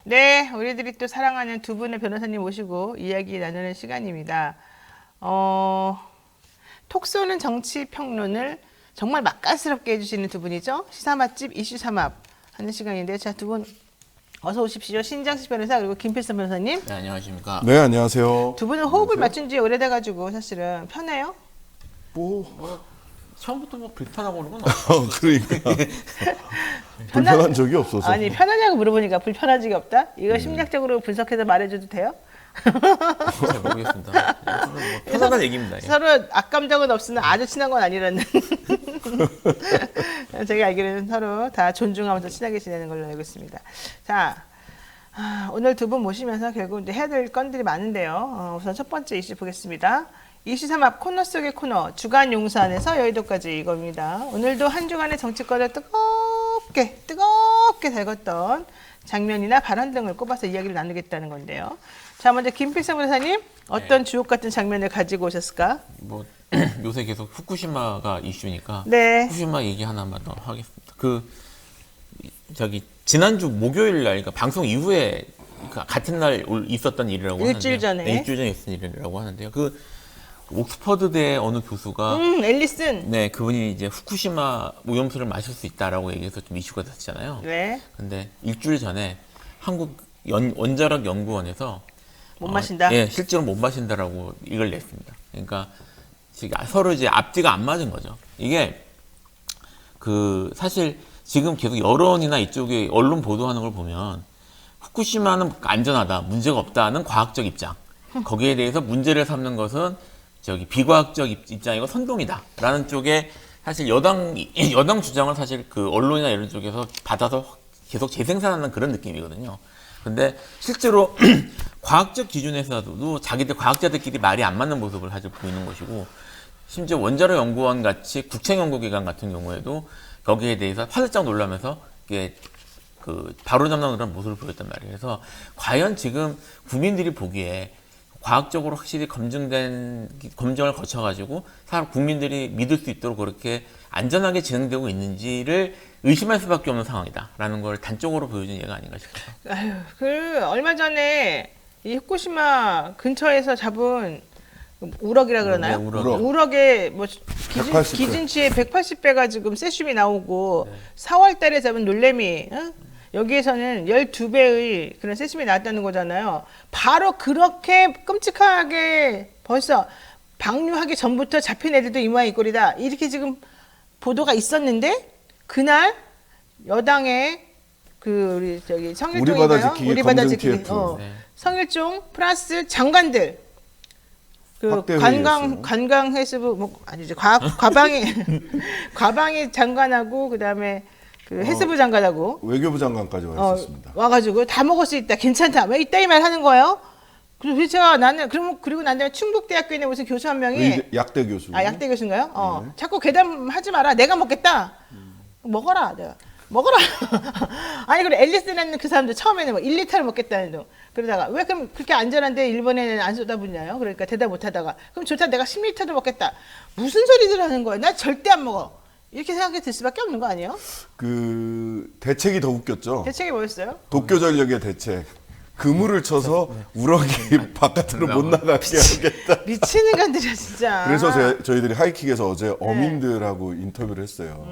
네, 우리들이 또 사랑하는 두 분의 변호사님 모시고 이야기 나누는 시간입니다. 톡 쏘는 정치 평론을 정말 맛깔스럽게 해주시는 두 분이죠. 시사 맛집 이슈 삼합 하는 시간인데, 자, 두 분 어서 오십시오. 신장식 변호사 그리고 김필선 변호사님. 네, 안녕하십니까. 네, 안녕하세요. 두 분은 호흡을 맞춘 지 오래돼가지고 사실은 편해요? 처음부터 뭐 불편하고 그런 건 없어요. 그러니까 불편한 적이 없어서. 아니, 편하냐고 물어보니까 불편한 적이 없다? 이거 심리학적으로 분석해서 말해줘도 돼요? 잘 모르겠습니다. 뭐 편안한 얘기입니다. 예. 서로 악감정은 없으나 아주 친한 건 아니라는. 제가 알기로는 서로 다 존중하면서 친하게 지내는 걸로 알고 있습니다. 자, 오늘 두 분 모시면서 결국 이제 해야 될 건들이 많은데요. 우선 첫 번째 이슈 보겠습니다. 이슈 삼합 코너 속의 코너 주간 용산에서 여의도까지 이겁니다. 오늘도 한 주간의 정치권을 뜨겁게 달궜던 장면이나 발언 등을 꼽아서 이야기를 나누겠다는 건데요. 자, 먼저 김필성 변호사님, 어떤 주옥 같은 장면을 가지고 오셨을까? 뭐 요새 계속 후쿠시마가 이슈니까 네. 후쿠시마 얘기 하나만 더 하겠습니다. 지난주 목요일 날, 그러니까 방송 이후에 같은 날 있었던 일이라고 하는데요. 일주일 전에. 네, 일주일 전에 있었던 일이라고 하는데요. 옥스퍼드대 어느 교수가 앨리슨. 네, 그분이 이제 후쿠시마 오염수를 마실 수 있다라고 얘기해서 좀 이슈가 됐잖아요. 네. 근데 일주일 전에 한국 원자력 연구원에서 못 마신다. 예, 실제로 못 마신다라고 이걸 냈습니다. 그러니까 지금 서로 이제 앞뒤가 안 맞은 거죠. 이게 사실 지금 계속 여론이나 이쪽에 언론 보도하는 걸 보면 후쿠시마는 안전하다, 문제가 없다는 과학적 입장. 거기에 대해서 문제를 삼는 것은 비과학적 입장이고 선동이다라는 쪽에 사실 여당 주장을 사실 그 언론이나 이런 쪽에서 받아서 계속 재생산하는 그런 느낌이거든요. 근데 실제로 과학적 기준에서도 자기들 과학자들끼리 말이 안 맞는 모습을 사실 보이는 것이고, 심지어 원자력 연구원 같이 국책연구기관 같은 경우에도 거기에 대해서 화들짝 놀라면서 이게 바로잡는 그런 모습을 보였단 말이에요. 그래서 과연 지금 국민들이 보기에 과학적으로 확실히 검증을 거쳐가지고 국민들이 믿을 수 있도록 그렇게 안전하게 진행되고 있는지를 의심할 수밖에 없는 상황이다라는 걸 단적으로 보여준 예가 아닌가 싶어요. 얼마 전에 이 후쿠시마 근처에서 잡은 우럭이라 그러나요? 네, 우럭에 뭐 180배. 기준치의 180배가 지금 세슘이 나오고 4월 달에 잡은 놀래미, 여기에서는 12배의 그런 세슘이 나왔다는 거잖아요. 바로 그렇게 끔찍하게 벌써 방류하기 전부터 잡힌 애들도 이 모양 이 꼴이다, 이렇게 지금 보도가 있었는데, 그날 여당의 우리 성일종인가요? 우리바다 지키기 검증 TF. 네. 성일종 플러스 장관들, 관광 해수부 아니죠, 과방위 장관하고 그다음에 해수부 장관하고 외교부 장관까지 와 있었습니다. 와가지고 다 먹을 수 있다, 괜찮다, 왜 이따 이 말 하는 거예요? 그래서 그리고 난 다음에 충북대학교에 있는 무슨 교수 한 명이 약대 교수. 약대 교수인가요? 자꾸 괴담하지 마라, 내가 먹겠다. 먹어라, 내가 먹어라. 아니, 그리고 앨리스라는 그 사람들 처음에는 1리터를 먹겠다는 둥. 그러다가 왜 그럼 그렇게 안전한데 일본에는 안 쏟아붓냐요? 그러니까 대답 못하다가 그럼 좋다, 내가 10리터도 먹겠다. 무슨 소리들 하는 거야? 나 절대 안 먹어. 이렇게 생각이 들 수밖에 없는 거 아니에요? 대책이 더 웃겼죠. 대책이 뭐였어요? 도쿄전력의 대책. 그물을 쳐서 우럭이 바깥으로 못 나가게 하겠다. 미치는 간들이야 진짜. 그래서 저희들이 하이킥에서 어제 어민들하고 인터뷰를 했어요.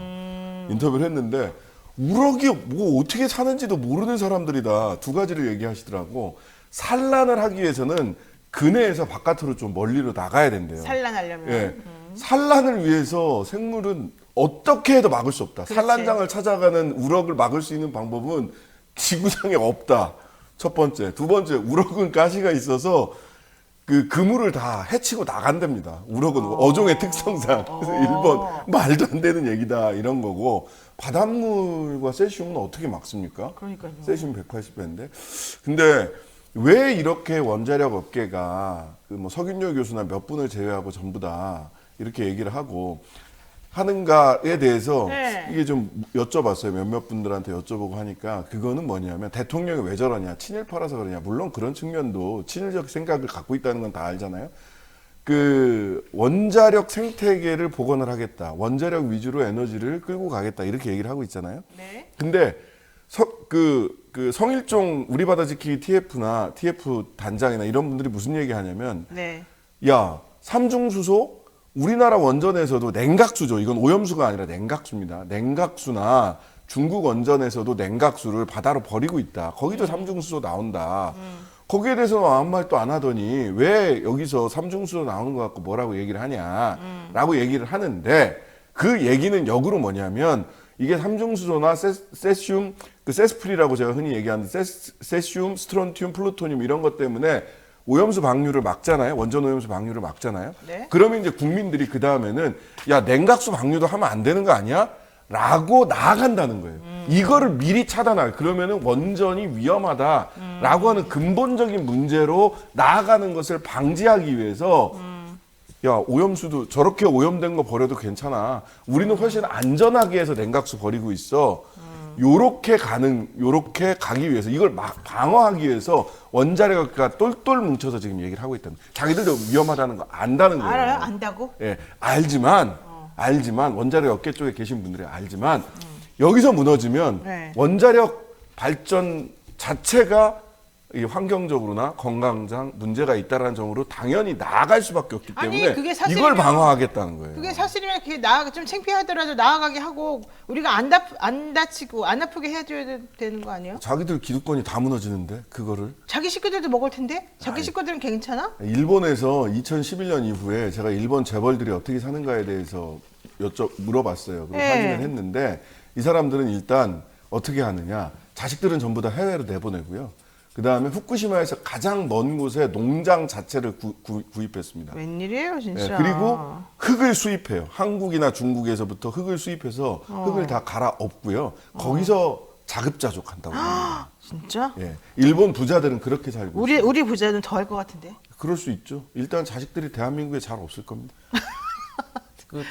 인터뷰를 했는데 우럭이 뭐 어떻게 사는지도 모르는 사람들이다, 두 가지를 얘기하시더라고. 산란을 하기 위해서는 근해에서 바깥으로 좀 멀리로 나가야 된대요. 산란하려면. 예. 산란을 위해서 생물은 어떻게 해도 막을 수 없다. 그렇지. 산란장을 찾아가는 우럭을 막을 수 있는 방법은 지구상에 없다. 첫 번째. 두 번째, 우럭은 가시가 있어서 그물을 다 해치고 나간답니다. 우럭은 어종의 특성상. 그래서 1번 말도 안 되는 얘기다, 이런 거고. 바닷물과 세슘은 어떻게 막습니까? 그러니까요. 세슘 180배인데. 근데 왜 이렇게 원자력 업계가 석윤료 교수나 몇 분을 제외하고 전부 다 이렇게 얘기를 하는가에 대해서 이게 좀 여쭤봤어요. 몇몇 분들한테 여쭤보고 하니까 그거는 뭐냐면, 대통령이 왜 저러냐, 친일파라서 그러냐. 물론 그런 측면도, 친일적 생각을 갖고 있다는 건 다 알잖아요. 원자력 생태계를 복원을 하겠다, 원자력 위주로 에너지를 끌고 가겠다, 이렇게 얘기를 하고 있잖아요. 네. 근데 그 성일종 우리 바다 지키기 TF나 TF 단장이나 이런 분들이 무슨 얘기하냐면 네. 야 삼중수소 우리나라 원전에서도 냉각수죠. 이건 오염수가 아니라 냉각수입니다. 냉각수나 중국 원전에서도 냉각수를 바다로 버리고 있다. 거기도 삼중수소 나온다. 거기에 대해서는 아무 말도 안 하더니 왜 여기서 삼중수소 나오는 것 같고 뭐라고 얘기를 하냐라고 얘기를 하는데 그 얘기는 역으로 뭐냐면 이게 삼중수소나 세슘, 그 세스프리라고 제가 흔히 얘기하는 세슘, 스트론튬, 플루토늄 이런 것 때문에 오염수 방류를 막잖아요. 원전 오염수 방류를 막잖아요. 네. 그러면 이제 국민들이 그 다음에는 야 냉각수 방류도 하면 안 되는 거 아니야? 라고 나아간다는 거예요. 이거를 미리 차단할. 그러면은 원전이 위험하다라고 하는 근본적인 문제로 나아가는 것을 방지하기 위해서 야 오염수도 저렇게 오염된 거 버려도 괜찮아. 우리는 훨씬 안전하게 해서 냉각수 버리고 있어. 요렇게 가기 위해서 이걸 막 방어하기 위해서 원자력가 똘똘 뭉쳐서 지금 얘기를 하고 있다는 거예요. 자기들도 위험하다는 거 안다는 거예요. 알아요? 안다고? 예, 알지만 원자력 업계 쪽에 계신 분들이 알지만 여기서 무너지면 네. 원자력 발전 자체가 이 환경적으로나 건강상 문제가 있다라는 점으로 당연히 나아갈 수밖에 없기 아니, 때문에 그게 사실이면- 이걸 방어하겠다는 거예요. 그게 사실이면 그게 좀 창피하더라도 나아가게 하고 우리가 안 다치고 안 아프게 해줘야 되는 거 아니에요? 자기들 기득권이 다 무너지는데 그거를 자기 식구들도 먹을 텐데? 자기 식구들은 괜찮아? 일본에서 2011년 이후에 제가 일본 재벌들이 어떻게 사는가에 대해서 물어봤어요. 그리고 네. 확인을 했는데 이 사람들은 일단 어떻게 하느냐. 자식들은 전부 다 해외로 내보내고요. 그 다음에 후쿠시마에서 가장 먼 곳에 농장 자체를 구입했습니다. 웬일이에요 진짜. 예, 그리고 흙을 수입해요. 한국이나 중국에서부터 흙을 수입해서 흙을 다 갈아엎고요. 거기서 자급자족한다고 합니다. 진짜? 예, 일본 부자들은 그렇게 살고 있어요. 우리 부자는 더 할 것 같은데. 그럴 수 있죠. 일단 자식들이 대한민국에 잘 없을 겁니다. 그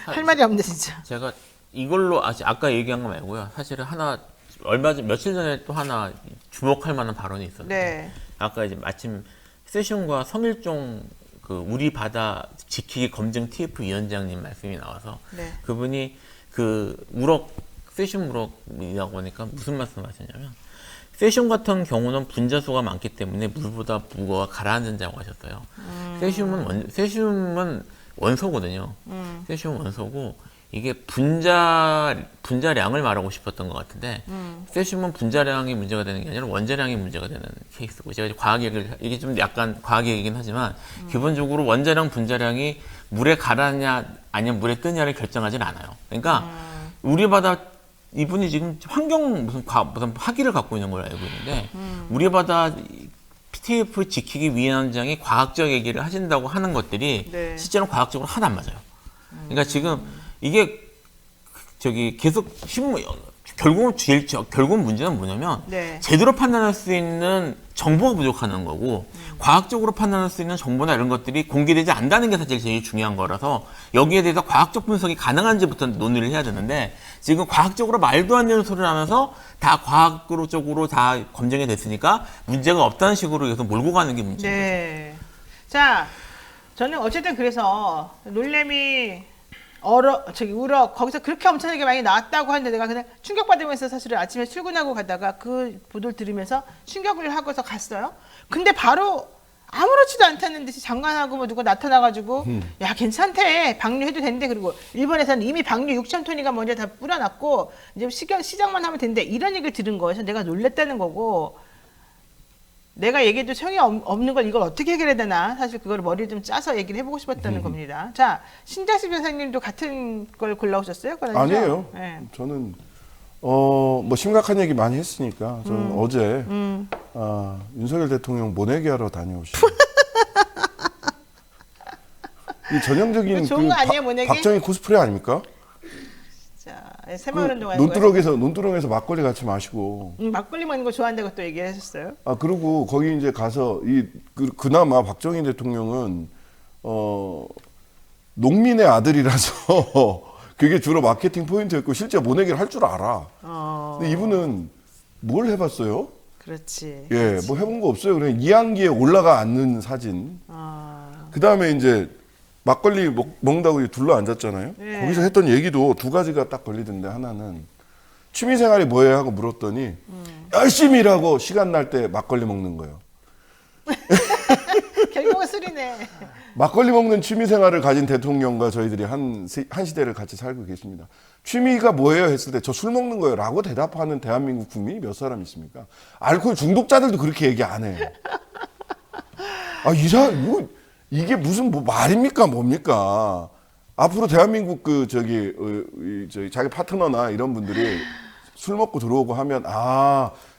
할 말이 없네 진짜. 제가 이걸로 아까 얘기한 거 말고요. 사실은 하나 며칠 전에 또 하나 주목할 만한 발언이 있었는데 네. 아까 이제 마침 세슘과 성일종 그 우리 바다 지키기 검증 TF 위원장님 말씀이 나와서 네. 그분이 그 세슘 우럭이라고 하니까 무슨 말씀하셨냐면 세슘 같은 경우는 분자수가 많기 때문에 물보다 무거워 가라앉는다고 하셨어요. 세슘은 원소거든요. 세슘은 원소고 이게 분자량을 말하고 싶었던 것 같은데 세슘은 분자량이 문제가 되는 게 아니라 원자량이 문제가 되는 케이스고 제가 이제 과학 얘기를 이게 좀 약간 과학 얘기긴 하지만 기본적으로 원자량 분자량이 물에 가라냐 아니면 물에 뜨냐를 결정하지는 않아요. 그러니까 우리 바다 이분이 지금 환경 무슨 학위를 갖고 있는 걸 알고 있는데 우리 바다 TF 지키기 위원장이 과학적 얘기를 하신다고 하는 것들이 네. 실제로 과학적으로 하나도 안 맞아요. 그러니까 지금 이게 계속 결국은 문제는 뭐냐면 네. 제대로 판단할 수 있는 정보가 부족하는 거고 과학적으로 판단할 수 있는 정보나 이런 것들이 공개되지 않는다는 게 사실 제일 중요한 거라서 여기에 대해서 과학적 분석이 가능한지부터 논의를 해야 되는데 지금 과학적으로 말도 안 되는 소리를 하면서 다 과학적으로 다 검증이 됐으니까 문제가 없다는 식으로 계속 몰고 가는 게 문제예요. 네. 자, 저는 어쨌든 그래서 놀래미 우럭 거기서 그렇게 엄청나게 많이 나왔다고 하는데 내가 그냥 충격받으면서 사실은 아침에 출근하고 가다가 그 보도를 들으면서 충격을 하고서 갔어요. 근데 바로 아무렇지도 않다는 듯이 장관하고 뭐 누가 나타나가지고 야 괜찮대 방류해도 된대. 그리고 일본에서는 이미 방류 6,000톤이가 먼저 다 뿌려놨고 이제 시작만 하면 된대. 이런 얘기를 들은 거에서 내가 놀랬다는 거고 내가 얘기해도 소용이 없는 걸 이걸 어떻게 해결해야 되나 사실 그걸 머리를 좀 짜서 얘기를 해보고 싶었다는 겁니다. 자 신장식 변호사님도 같은 걸 골라오셨어요? 그건 아니죠? 아니에요. 네. 저는 뭐 심각한 얘기 많이 했으니까 저는 어제 윤석열 대통령 모내기 하러 다녀오신 이 전형적인 좋은 거 아니에요, 모내기? 박정희 코스프레 아닙니까? 자 새마을운동 하는 논두렁에서 막걸리 같이 마시고 막걸리 먹는 거 좋아한다고 또 얘기하셨어요? 그리고 거기 이제 가서 그나마 박정희 대통령은 농민의 아들이라서 그게 주로 마케팅 포인트였고 실제 모내기를 할 줄 알아. 근데 이분은 뭘 해봤어요? 그렇지. 예, 뭐 해본 거 없어요. 그냥 이항기에 올라가 앉는 사진. 그 다음에 이제 막걸리 먹는다고 둘러 앉았잖아요. 네. 거기서 했던 얘기도 두 가지가 딱 걸리던데 하나는 취미생활이 뭐예요? 하고 물었더니 열심히 일하고 시간 날 때 막걸리 먹는 거예요. 결국은 술이네. 막걸리 먹는 취미생활을 가진 대통령과 저희들이 한 시대를 같이 살고 계십니다. 취미가 뭐예요? 했을 때 저 술 먹는 거예요 라고 대답하는 대한민국 국민이 몇 사람 있습니까? 알코올 중독자들도 그렇게 얘기 안 해요. 아, 이게 무슨 뭐 말입니까? 뭡니까? 앞으로 대한민국 저희 자기 파트너나 이런 분들이 술 먹고 들어오고 하면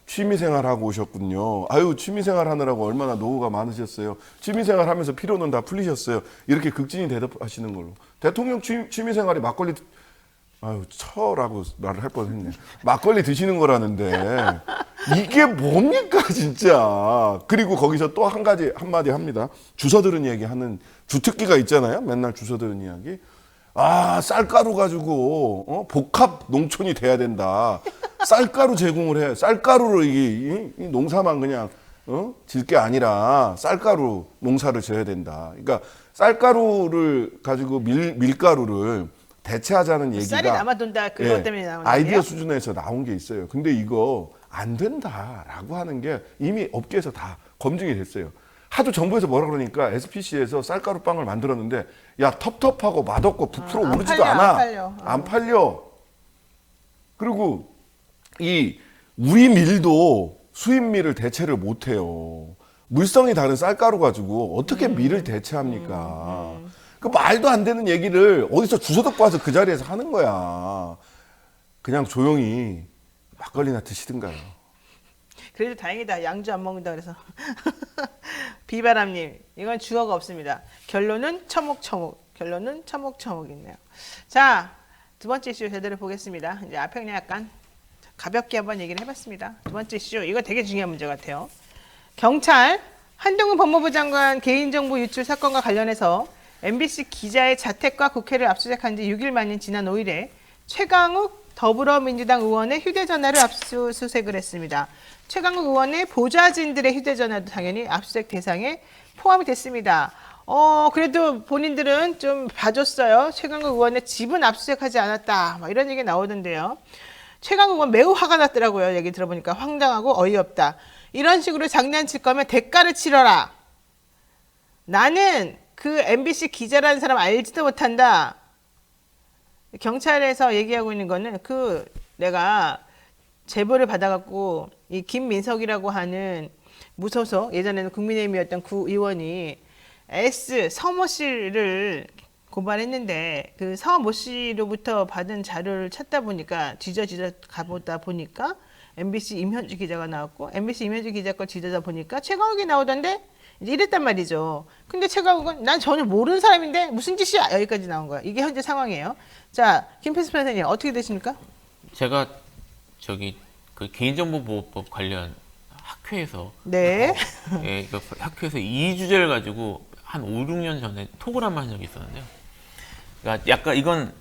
취미생활 하고 오셨군요. 아유, 취미생활 하느라고 얼마나 노후가 많으셨어요. 취미생활 하면서 피로는 다 풀리셨어요. 이렇게 극진히 대답하시는 걸로. 대통령 취미생활이 막걸리 라고 말을 할 뻔했네. 막걸리 드시는 거라는데 이게 뭡니까 진짜. 그리고 거기서 또 한마디 합니다. 주워 들은 얘기하는 주특기가 있잖아요. 맨날 주워 들은 이야기. 쌀가루 가지고 복합 농촌이 돼야 된다. 쌀가루 제공을 해. 쌀가루로 이 농사만 그냥 질 게 아니라 쌀가루 농사를 지어야 된다. 그러니까 쌀가루를 가지고 밀가루를 대체하자는 얘기가 쌀이 남아돈다 그것 때문에 나오는 아이디어 얘기예요? 수준에서 나온 게 있어요. 근데 이거 안 된다라고 하는 게 이미 업계에서 다 검증이 됐어요. 하도 정부에서 뭐라 그러니까 SPC에서 쌀가루 빵을 만들었는데 야 텁텁하고 맛없고 부풀어 오르지도 않아. 안 팔려. 그리고 우리 밀도 수입 밀을 대체를 못 해요. 물성이 다른 쌀가루 가지고 어떻게 밀을 대체합니까? 그 말도 안 되는 얘기를 어디서 주워 듣고 와서 그 자리에서 하는 거야. 그냥 조용히 막걸리나 드시든가요. 그래도 다행이다. 양주 안 먹는다 그래서. 비바람님, 이건 주어가 없습니다. 결론은 처묵처묵. 결론은 처묵처묵이네요. 자, 두 번째 이슈 제대로 보겠습니다. 이제 앞에 약간 가볍게 한번 얘기를 해봤습니다. 두 번째 이슈, 이거 되게 중요한 문제 같아요. 경찰 한동훈 법무부 장관 개인정보 유출 사건과 관련해서 MBC 기자의 자택과 국회를 압수수색한 지 6일 만인 지난 5일에 최강욱 더불어민주당 의원의 휴대전화를 압수수색을 했습니다. 최강욱 의원의 보좌진들의 휴대전화도 당연히 압수수색 대상에 포함이 됐습니다. 그래도 본인들은 좀 봐줬어요. 최강욱 의원의 집은 압수수색하지 않았다. 막 이런 얘기 나오던데요. 최강욱 의원 매우 화가 났더라고요. 얘기 들어보니까 황당하고 어이없다. 이런 식으로 장난칠 거면 대가를 치러라. 나는 그 MBC 기자라는 사람 알지도 못한다. 경찰에서 얘기하고 있는 거는 내가 제보를 받아갖고 이 김민석이라고 하는 무소속 예전에는 국민의힘이었던 구의원이 서모 씨를 고발했는데 그 서모 씨로부터 받은 자료를 찾다 보니까 뒤져 가보다 보니까 MBC 임현주 기자가 나왔고 MBC 임현주 기자 거 뒤져다 보니까 최강욱이 나오던데 이제 이랬단 말이죠. 근데 최강욱은 난 전혀 모르는 사람인데 무슨 짓이야 여기까지 나온 거야. 이게 현재 상황이에요. 자, 김필수 변호사님 어떻게 되십니까? 제가 그 개인정보보호법 관련 학회에서 네. 그 학회에서 이 주제를 가지고 한 5, 6년 전에 톡을 한 번 한 적이 있었는데요. 그러니까 약간 이건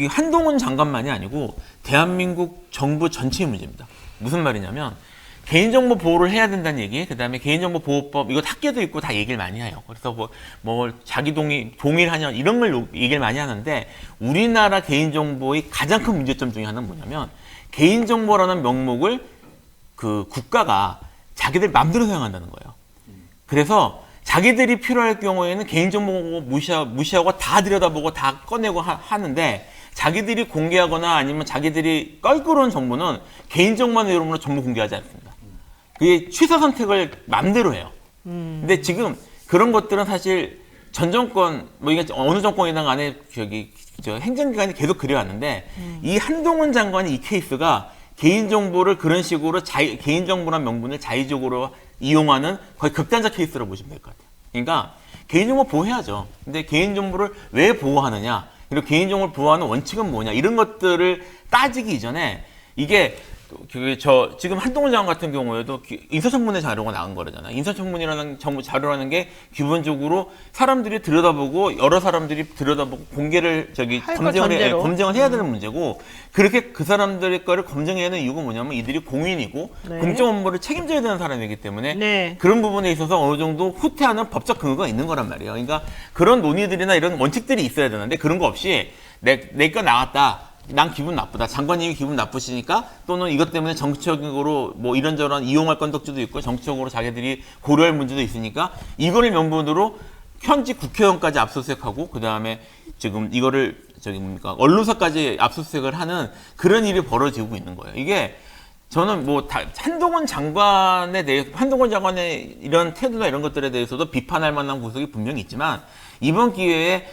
한동훈 장관만이 아니고 대한민국 정부 전체의 문제입니다. 무슨 말이냐면 개인정보 보호를 해야 된다는 얘기, 그다음에 개인정보보호법 이거 학계도 있고 다 얘기를 많이 해요. 그래서 뭐 자기 동일하냐 이런 걸 얘기를 많이 하는데 우리나라 개인정보의 가장 큰 문제점 중에 하나는 뭐냐면 개인정보라는 명목을 그 국가가 자기들 맘대로 사용한다는 거예요. 그래서 자기들이 필요할 경우에는 개인정보 무시하고 다 들여다보고 다 꺼내고 하는데 자기들이 공개하거나 아니면 자기들이 껄끄러운 정보는 개인정보만 이름으로 전부 공개하지 않습니다. 그게 취사 선택을 맘대로 해요. 근데 지금 그런 것들은 사실 전 정권, 이게 어느 정권이든 간에 행정기관이 계속 그래왔는데 이 한동훈 장관의 이 케이스가 개인정보를 그런 식으로 개인정보란 명분을 자의적으로 이용하는 거의 극단적 케이스로 보시면 될 것 같아요. 그러니까 개인정보 보호해야죠. 근데 개인정보를 왜 보호하느냐, 그리고 개인정보를 보호하는 원칙은 뭐냐, 이런 것들을 따지기 이전에 이게 지금 한동훈 장관 같은 경우에도 인사청문회 자료가 나온 거잖아요. 인사청문회라는 정부 자료라는 게 기본적으로 사람들이 들여다보고 여러 사람들이 들여다보고 공개를 검증을 해야 되는 문제고, 그렇게 그 사람들의 거를 검증해야 하는 이유가 뭐냐면 이들이 공인이고 네. 공정 업무를 책임져야 되는 사람이기 때문에 네. 그런 부분에 있어서 어느 정도 후퇴하는 법적 근거가 있는 거란 말이에요. 그러니까 그런 논의들이나 이런 원칙들이 있어야 되는데 그런 거 없이 내 거 나왔다. 난 기분 나쁘다. 장관님이 기분 나쁘시니까 또는 이것 때문에 정치적으로 뭐 이런저런 이용할 건덕지도 있고 정치적으로 자기들이 고려할 문제도 있으니까 이거를 명분으로 현직 국회의원까지 압수수색하고 그 다음에 지금 이거를 저기 뭡니까 언론사까지 압수수색을 하는 그런 일이 벌어지고 있는 거예요. 이게 저는 뭐 한동훈 장관의 이런 태도나 이런 것들에 대해서도 비판할 만한 구석이 분명히 있지만 이번 기회에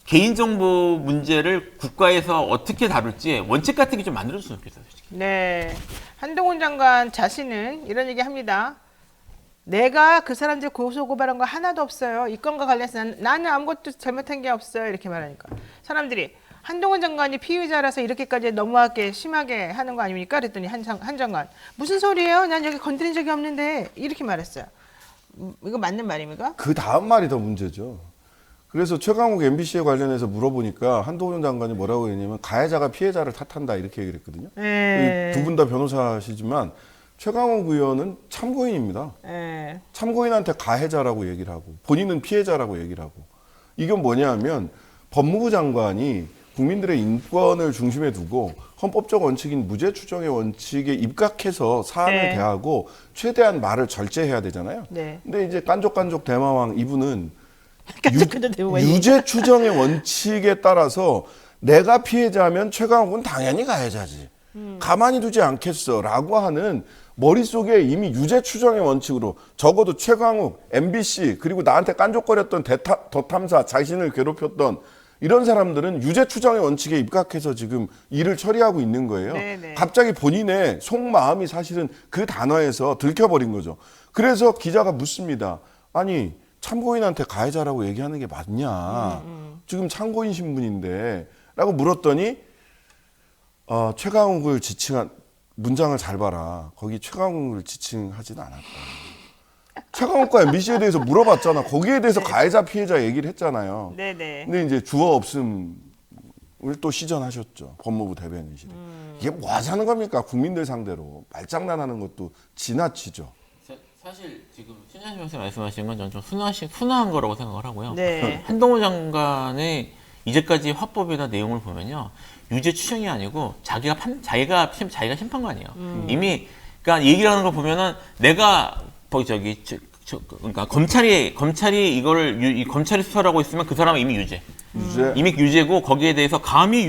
개인정보 문제를 국가에서 어떻게 다룰지 원칙 같은 게 좀 만들어줬으면 좋겠어요. 솔직히. 네. 한동훈 장관 자신은 이런 얘기 합니다. 내가 그 사람들 고소고발한 거 하나도 없어요. 이 건과 관련해서 나는 아무것도 잘못한 게 없어요. 이렇게 말하니까. 사람들이 한동훈 장관이 피의자라서 이렇게까지 너무하게 심하게 하는 거 아닙니까? 그랬더니 한 장관. 무슨 소리예요? 난 여기 건드린 적이 없는데. 이렇게 말했어요. 이거 맞는 말입니까? 그 다음 말이 더 문제죠. 그래서 최강욱 MBC에 관련해서 물어보니까 한동훈 장관이 뭐라고 했냐면 가해자가 피해자를 탓한다 이렇게 얘기를 했거든요. 네. 두 분 다 변호사시지만 최강욱 의원은 참고인입니다. 네. 참고인한테 가해자라고 얘기를 하고 본인은 피해자라고 얘기를 하고 이건 뭐냐면 법무부 장관이 국민들의 인권을 중심에 두고 헌법적 원칙인 무죄 추정의 원칙에 입각해서 사안을 네. 대하고 최대한 말을 절제해야 되잖아요. 네. 근데 이제 깐족깐족 대마왕 이분은 깐족깐족 대마왕이. 유죄 추정의 원칙에 따라서 내가 피해자면 최강욱은 당연히 가해자지. 가만히 두지 않겠어라고 하는 머릿속에 이미 유죄 추정의 원칙으로 적어도 최강욱, MBC 그리고 나한테 깐족거렸던 더 탐사 자신을 괴롭혔던 이런 사람들은 유죄 추정의 원칙에 입각해서 지금 일을 처리하고 있는 거예요. 네네. 갑자기 본인의 속마음이 사실은 그 단어에서 들켜버린 거죠. 그래서 기자가 묻습니다. 아니 참고인한테 가해자라고 얘기하는 게 맞냐. 지금 참고인 신분인데 라고 물었더니 최강욱을 지칭한 문장을 잘 봐라. 거기 최강욱을 지칭하진 않았다. 최강욱과 MBC에 대해서 물어봤잖아. 거기에 대해서 가해자 피해자 얘기를 했잖아요. 네네. 근데 이제 주어 없음을 또 시전하셨죠. 법무부 대변인실에. 이게 뭐 하자는 겁니까? 국민들 상대로 말장난하는 것도 지나치죠. 사실 지금 신현식 선생 말씀하신 건 저는 좀 순화한 거라고 생각을 하고요. 네. 한동훈 장관의 이제까지 화법이나 내용을 보면요. 유죄 추정이 아니고 자기가 심판관이에요. 이미 그러니까 얘기를 하는 거 보면은 내가 그러니까 검찰이 이거를 검찰이 수사를 하고 있으면 그 사람은 이미 유죄. 이미 유죄고 거기에 대해서 감히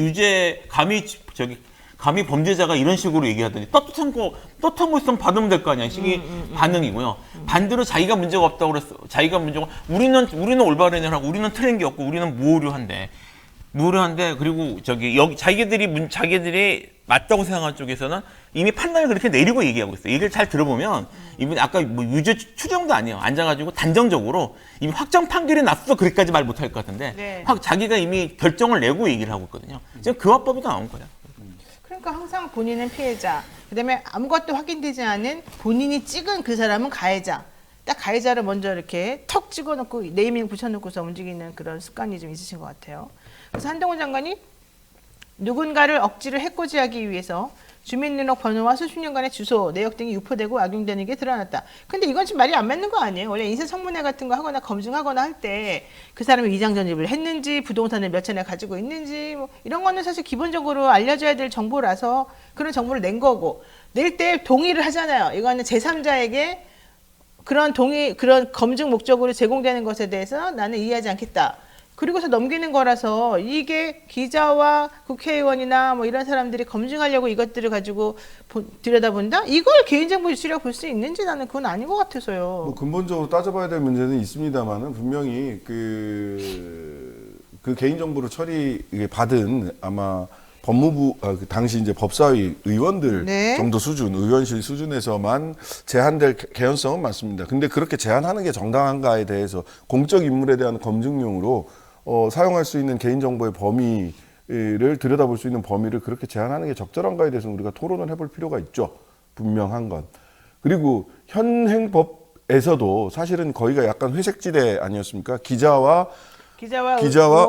범죄자가 이런 식으로 얘기하더니 떳떳한 거 있으면 받으면 될 거 아니야. 시기 반응이고요. 반대로 자기가 문제가 없다고 그랬어. 자기가 문제가 우리는 올바른 일 하고 우리는 틀린 게 없고 우리는 무오류한데 그리고 자기들이 맞다고 생각하는 쪽에서는 이미 판단을 그렇게 내리고 얘기하고 있어요. 얘기를 잘 들어보면 이분이 아까 뭐 유죄 추정도 아니에요. 앉아가지고 단정적으로 이미 확정 판결이 났어 그렇게까지 말 못할 것 같은데 네. 자기가 이미 결정을 내고 얘기를 하고 있거든요. 지금 그 화법이 나온 거예요. 그러니까 항상 본인은 피해자, 그다음에 아무것도 확인되지 않은 본인이 찍은 그 사람은 가해자. 딱 가해자를 먼저 이렇게 턱 찍어놓고 네이밍 붙여놓고서 움직이는 그런 습관이 좀 있으신 것 같아요. 그래서 한동훈 장관이 누군가를 억지로 해코지하기 위해서 주민등록 번호와 수십 년간의 주소, 내역 등이 유포되고 악용되는 게 드러났다. 근데 이건 좀 말이 안 맞는 거 아니에요? 원래 인사청문회 같은 거 하거나 검증하거나 할 때 그 사람이 위장 전입을 했는지, 부동산을 몇 채나 가지고 있는지, 뭐 이런 거는 사실 기본적으로 알려줘야 될 정보라서 그런 정보를 낸 거고, 낼 때 동의를 하잖아요. 이거는 제3자에게 그런 검증 목적으로 제공되는 것에 대해서 나는 이해하지 않겠다. 그리고서 넘기는 거라서 이게 기자와 국회의원이나 뭐 이런 사람들이 검증하려고 이것들을 가지고 들여다본다? 이걸 개인정보 유출이라고 볼 수 있는지 나는 그건 아닌 것 같아서요. 뭐 근본적으로 따져봐야 될 문제는 있습니다만은 분명히 그 개인정보를 받은 아마 법무부 그 당시 이제 법사위 의원들 네. 정도 수준, 의원실 수준에서만 제한될 개연성은 맞습니다. 근데 그렇게 제한하는 게 정당한가에 대해서 공적 인물에 대한 검증용으로 사용할 수 있는 개인정보의 범위를 들여다볼 수 있는 범위를 그렇게 제한하는 게 적절한가에 대해서는 우리가 토론을 해볼 필요가 있죠. 분명한 건. 그리고 현행법에서도 사실은 거기가 약간 회색지대 아니었습니까? 기자와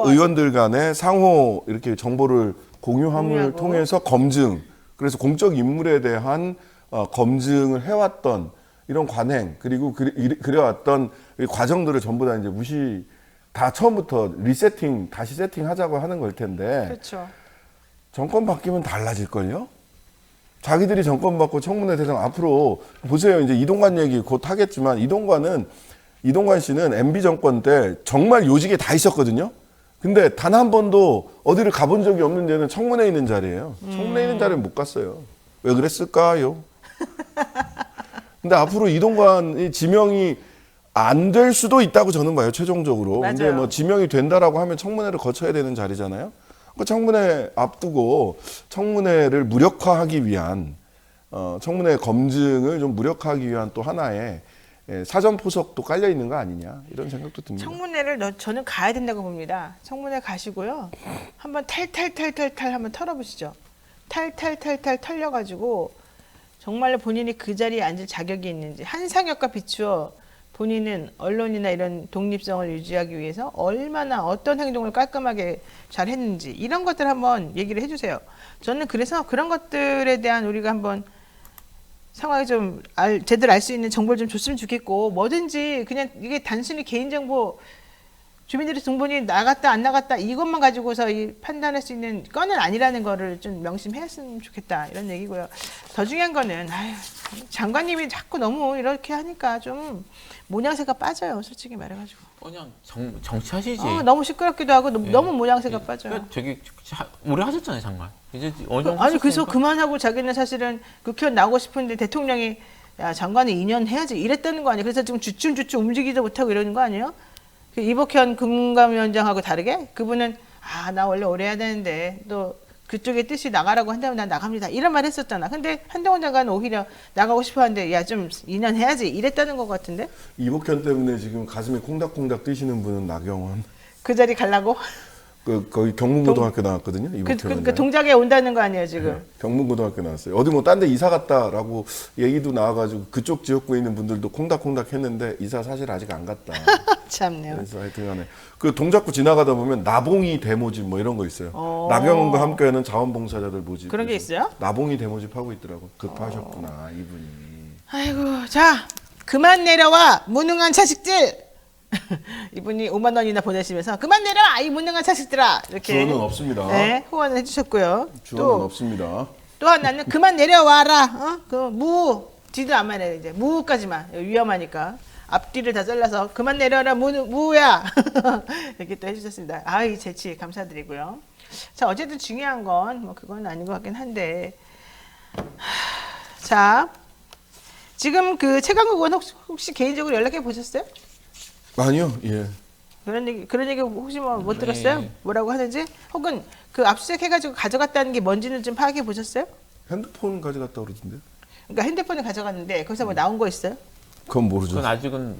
의원들 간의 상호 이렇게 정보를 공유함을 통해서 검증, 그래서 공적 인물에 대한 검증을 해왔던 이런 관행, 그리고 그래왔던 과정들을 전부 다 이제 다 처음부터 다시 세팅하자고 하는 걸 텐데. 그렇죠. 정권 바뀌면 달라질걸요? 자기들이 정권 받고 청문회 대상 앞으로 보세요. 이제 이동관 얘기 곧 하겠지만 이동관 씨는 MB 정권 때 정말 요직에 다 있었거든요. 근데 단 한 번도 어디를 가본 적이 없는 데는 청문회에 있는 자리예요. 청문회에 있는 자리는 못 갔어요. 왜 그랬을까요? 근데 앞으로 이동관이 지명이 안 될 수도 있다고 저는 봐요. 최종적으로. 맞아요. 근데 뭐 지명이 된다라고 하면 청문회를 거쳐야 되는 자리잖아요. 그 청문회 앞두고 청문회를 무력화하기 위한 청문회 검증을 좀 무력화하기 위한 또 하나의 사전 포석도 깔려 있는 거 아니냐 이런 생각도 듭니다. 청문회를 저는 가야 된다고 봅니다. 청문회 가시고요. 한번 탈탈탈탈탈 한번 털어보시죠. 탈탈탈탈 털려가지고 정말로 본인이 그 자리에 앉을 자격이 있는지 한상혁과 비추어 본인은 언론이나 이런 독립성을 유지하기 위해서 얼마나 어떤 행동을 깔끔하게 잘 했는지 이런 것들 한번 얘기를 해주세요. 저는 그래서 그런 것들에 대한 우리가 한번 상황이 좀 제대로 알 수 있는 정보를 좀 줬으면 좋겠고 뭐든지 그냥 이게 단순히 개인정보 주민들의 등본이 나갔다 안 나갔다 이것만 가지고서 판단할 수 있는 건은 아니라는 거를 좀 명심했으면 좋겠다 이런 얘기고요. 더 중요한 거는 장관님이 자꾸 너무 이렇게 하니까 좀 모양새가 빠져요. 솔직히 말해가지고. 그냥 정치하시지. 너무 시끄럽기도 하고 너무 모양새가 빠져요. 저기 오래 하셨잖아요, 장관. 이제 어느 정도 아니 그래서 하셨으니까. 그만하고 자기는 사실은 국회의원 나오고 싶은데 대통령이 야 장관은 2년 해야지 이랬다는 거 아니에요. 그래서 지금 주춤주춤 움직이지도 못하고 이러는 거 아니에요? 그 이복현 금감위원장하고 다르게 그분은 나 원래 오래 해야 되는데 또 그쪽의 뜻이 나가라고 한다면 난 나갑니다 이런 말 했었잖아. 근데 한동훈 장관은 오히려 나가고 싶어 하는데 야 좀 2년 해야지 이랬다는 것 같은데. 이복현 때문에 지금 가슴이 콩닥콩닥 뛰시는 분은 나경원. 그 자리 가려고? 거기 경문고등학교 나왔거든요. 이복현은. 그 동작에 온다는 거 아니에요 지금? 네, 경문고등학교 나왔어요. 어디 뭐 딴 데 이사 갔다라고 얘기도 나와가지고 그쪽 지역구에 있는 분들도 콩닥콩닥 했는데 이사 사실 아직 안 갔다. 참네요. 그래서 하여튼간에 그 동작구 지나가다 보면 나봉이 대모집 뭐 이런 거 있어요. 나경원과 함께하는 자원봉사자들 모집. 그런 게 있어요? 나봉이 대모집 하고 있더라고. 급하셨구나 이분이. 아이고 자 그만 내려와 무능한 자식들. 이분이 5만 원이나 보내시면서 그만 내려와 이 무능한 자식들아 이렇게 주어는 없습니다. 네, 후원을 해주셨고요. 주어는 없습니다. 또 하나는 그만 내려와라. 그 뒤도 안 말해 이제 무까지만 위험하니까 앞뒤를 다 잘라서 그만 내려와라 무야 이렇게 또 해주셨습니다. 이 재치 감사드리고요. 자 어쨌든 중요한 건 뭐 그건 아닌 것 같긴 한데 자 지금 그 최강욱 의원 혹시 개인적으로 연락해 보셨어요? 아니요, 예. 그런 얘기 혹시 못 들었어요? 뭐라고 하는지? 혹은 그 압수수색 해가지고 가져갔다는 게 뭔지는 좀 파악해 보셨어요? 핸드폰 가져갔다 그러던데. 그러니까 핸드폰을 가져갔는데 거기서 뭐 나온 거 있어요? 그건 모르죠. 그건 아직은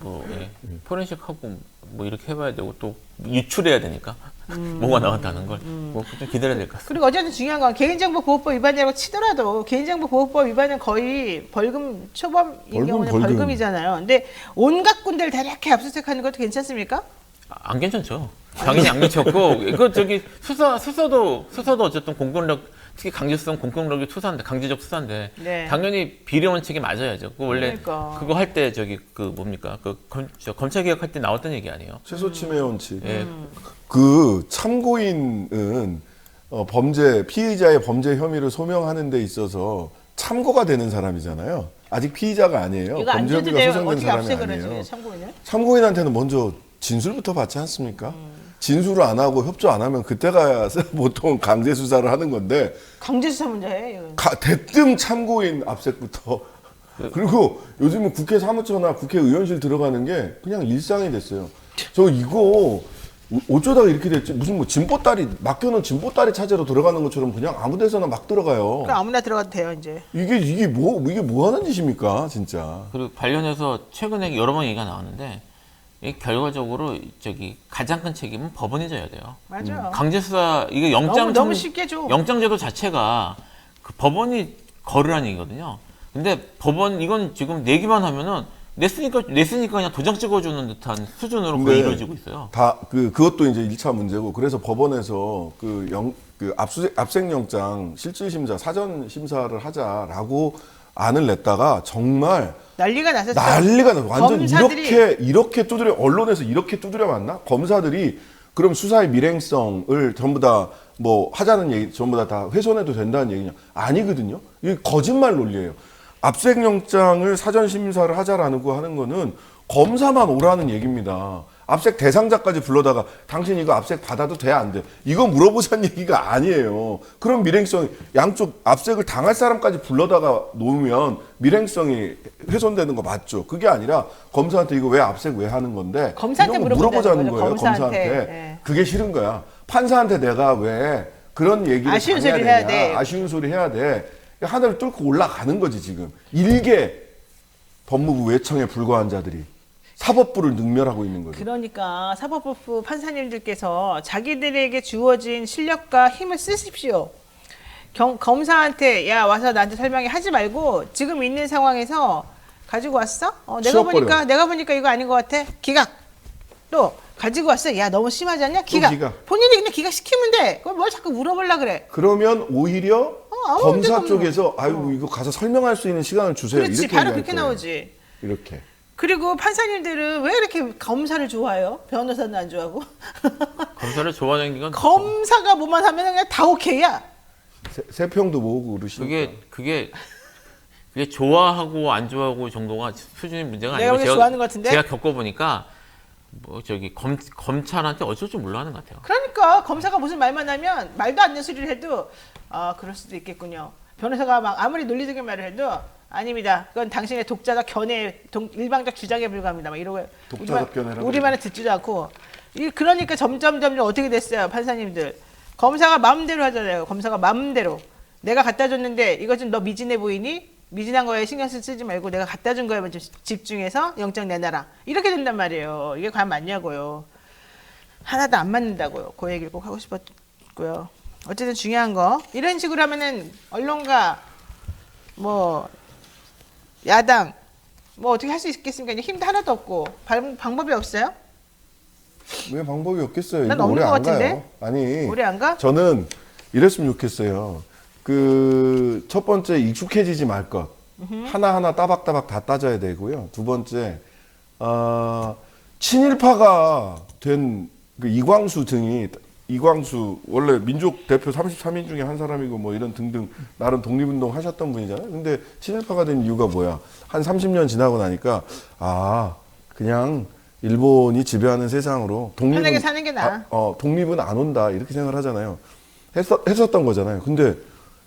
포렌식하고 뭐 이렇게 해봐야 되고 또 유출해야 되니까 뭐가 나왔다는 걸 뭐 좀 기다려야 될 것 같습니다. 그리고 어쨌든 중요한 건 개인정보보호법 위반이라고 치더라도 개인정보보호법 위반은 거의 벌금 초범인 경우는 벌금이잖아요. 근데 온갖 군데를 다 이렇게 압수수색하는 것도 괜찮습니까? 안 괜찮죠. 당연히 안 괜찮고 이거 수사도 어쨌든 공권력 특히 강제성 공권력이 투사인데 강제적 수사인데 네. 당연히 비례 원칙에 맞아야죠. 그 원래 그러니까. 그거 할 때 뭡니까 검찰 개혁할 때 나왔던 얘기 아니에요? 최소 침해 원칙. 예. 그 참고인은 범죄 피의자의 범죄 혐의를 소명하는 데 있어서 참고가 되는 사람이잖아요. 아직 피의자가 아니에요. 이거 안 범죄 줘도 혐의가 돼요? 소송된 어떻게 사람이 압수수색을 아니에요. 하지 참고인을? 참고인한테는 먼저 진술부터 받지 않습니까? 진술을 안 하고 협조 안 하면 그때가 보통 강제 수사를 하는 건데 강제수사 문제 해 이건. 대뜸 참고인 압색부터 그리고 요즘은 국회 사무처나 국회의원실 들어가는 게 그냥 일상이 됐어요. 저 이거 어쩌다가 이렇게 됐지? 무슨 뭐 진보다리 맡겨놓은 진보다리 찾으러 들어가는 것처럼 그냥 아무 데서나 막 들어가요. 그럼 아무나 들어가도 돼요 이제. 이게 뭐 하는 짓입니까, 진짜? 그리고 관련해서 최근에 여러 번 얘기가 나왔는데 결과적으로 가장 큰 책임은 법원이 져야 돼요. 맞아요. 강제 수사 이게 너무 쉽게 줘. 영장제도 자체가 그 법원이 거르라는 얘기거든요. 근데 법원 이건 지금 내기만 하면은 냈으니까 그냥 도장 찍어주는 듯한 수준으로 거의 이루어지고 있어요. 그것도 이제 1차 문제고 그래서 법원에서 압색영장 실질심사 사전 심사를 하자라고 안을 냈다가 정말 난리가 났었어요. 난리가 났어. 완전 검사들이 이렇게 두드려 언론에서 이렇게 두드려 맞나? 검사들이 그럼 수사의 밀행성을 전부 다 뭐 하자는 얘기, 전부 다 훼손해도 된다는 얘기냐? 아니거든요. 이게 거짓말 논리예요. 압색영장을 사전 심사를 하자라는 거 하는 거는 검사만 오라는 얘기입니다. 압색 대상자까지 불러다가 당신 이거 압색 받아도 돼, 안 돼? 이거 물어보자는 얘기가 아니에요. 그럼 밀행성이 양쪽 압색을 당할 사람까지 불러다가 놓으면 밀행성이 훼손되는 거 맞죠? 그게 아니라 검사한테 이거 왜 압색 왜 하는 건데 검사한테 이런 거 물어보자는 거예요. 검사한테. 검사한테. 그게 싫은 거야. 판사한테 내가 왜 그런 얘기를 아쉬운 당해야 소리 해야 되냐. 돼. 아쉬운 소리 해야 돼. 하늘을 뚫고 올라가는 거지 지금. 일개 법무부 외청에 불과한 자들이 사법부를 능멸하고 있는 거죠. 그러니까 사법부 판사님들께서 자기들에게 주어진 실력과 힘을 쓰십시오. 검사한테 야 와서 나한테 설명해 하지 말고 지금 있는 상황에서 가지고 왔어? 치워버려. 내가 보니까 이거 아닌 것 같아. 기각. 또 가지고 왔어. 야 너무 심하지 않냐? 기각. 기각. 본인이 그냥 기각 시키면 돼. 그걸 뭘 자꾸 물어보려 그래. 그러면 오히려 아무 검사 문제도 쪽에서 아이고 이거 가서 설명할 수 있는 시간을 주세요. 그렇지. 이렇게 바로 얘기할 그렇게 거예요. 나오지. 이렇게. 그리고 판사님들은 왜 이렇게 검사를 좋아해요? 변호사는 안 좋아하고? 검사를 좋아하는 건 검사가 뭐만 하면 그냥 다 오케이야. 세 평도 모으고 그러시니까. 그게 좋아하고 안 좋아하고 정도가 수준의 문제가 내가 아니고 보기엔 좋아하는 것 같은데? 제가 겪어보니까 뭐 저기 검찰한테 어쩔 줄 몰라 하는 것 같아요. 그러니까 검사가 무슨 말만 하면 말도 안 되는 소리를 해도 그럴 수도 있겠군요. 변호사가 막 아무리 논리적인 말을 해도 아닙니다. 그건 당신의 독자적 견해, 일방적 주장에 불과합니다. 막 이러고 독자적 견해라고 우리 말을 듣지도 않고 그러니까 점점 어떻게 됐어요, 판사님들? 검사가 마음대로 하잖아요. 검사가 마음대로 내가 갖다 줬는데 이거 좀 너 미진해 보이니? 미진한 거에 신경 쓰지 말고 내가 갖다 준 거에만 좀 집중해서 영장 내놔라. 이렇게 된단 말이에요. 이게 과연 맞냐고요. 하나도 안 맞는다고요. 그 얘기를 꼭 하고 싶었고요. 어쨌든 중요한 거 이런 식으로 하면은 언론가 뭐 야당 뭐 어떻게 할 수 있겠습니까? 이제 힘도 하나도 없고 방법이 없어요? 왜 방법이 없겠어요? 난 이거 없는 오래 것 안 같은데? 가요. 아니. 오래 안 가? 저는 이랬으면 좋겠어요. 그 첫 번째 익숙해지지 말 것. 하나하나 따박따박 다 따져야 되고요. 두 번째 친일파가 된 그 이광수 등이 이광수 원래 민족 대표 33인 중에 한 사람이고 뭐 이런 등등 나름 독립운동 하셨던 분이잖아요. 근데 친일파가 된 이유가 뭐야? 한 30년 지나고 나니까 그냥 일본이 지배하는 세상으로 편하게 사는 게 나아. 독립은 안 온다 이렇게 생각을 하잖아요. 했었던 거잖아요. 근데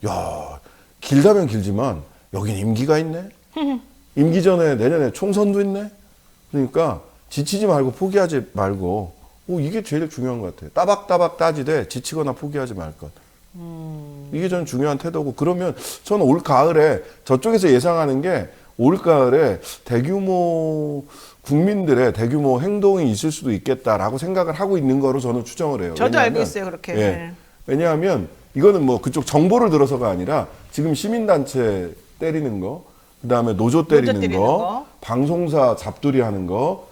야 길다면 길지만 여긴 임기가 있네. 임기 전에 내년에 총선도 있네. 그러니까 지치지 말고 포기하지 말고 이게 제일 중요한 것 같아요. 따박따박 따지되 지치거나 포기하지 말 것. 이게 저는 중요한 태도고 그러면 저는 올 가을에 저쪽에서 예상하는 게 올 가을에 대규모 국민들의 대규모 행동이 있을 수도 있겠다라고 생각을 하고 있는 거로 저는 추정을 해요. 저도 알고 있어요, 그렇게. 예. 네. 왜냐하면 이거는 뭐 그쪽 정보를 들어서가 아니라 지금 시민단체 때리는 거, 그다음에 노조 때리는 거, 방송사 잡돌이 하는 거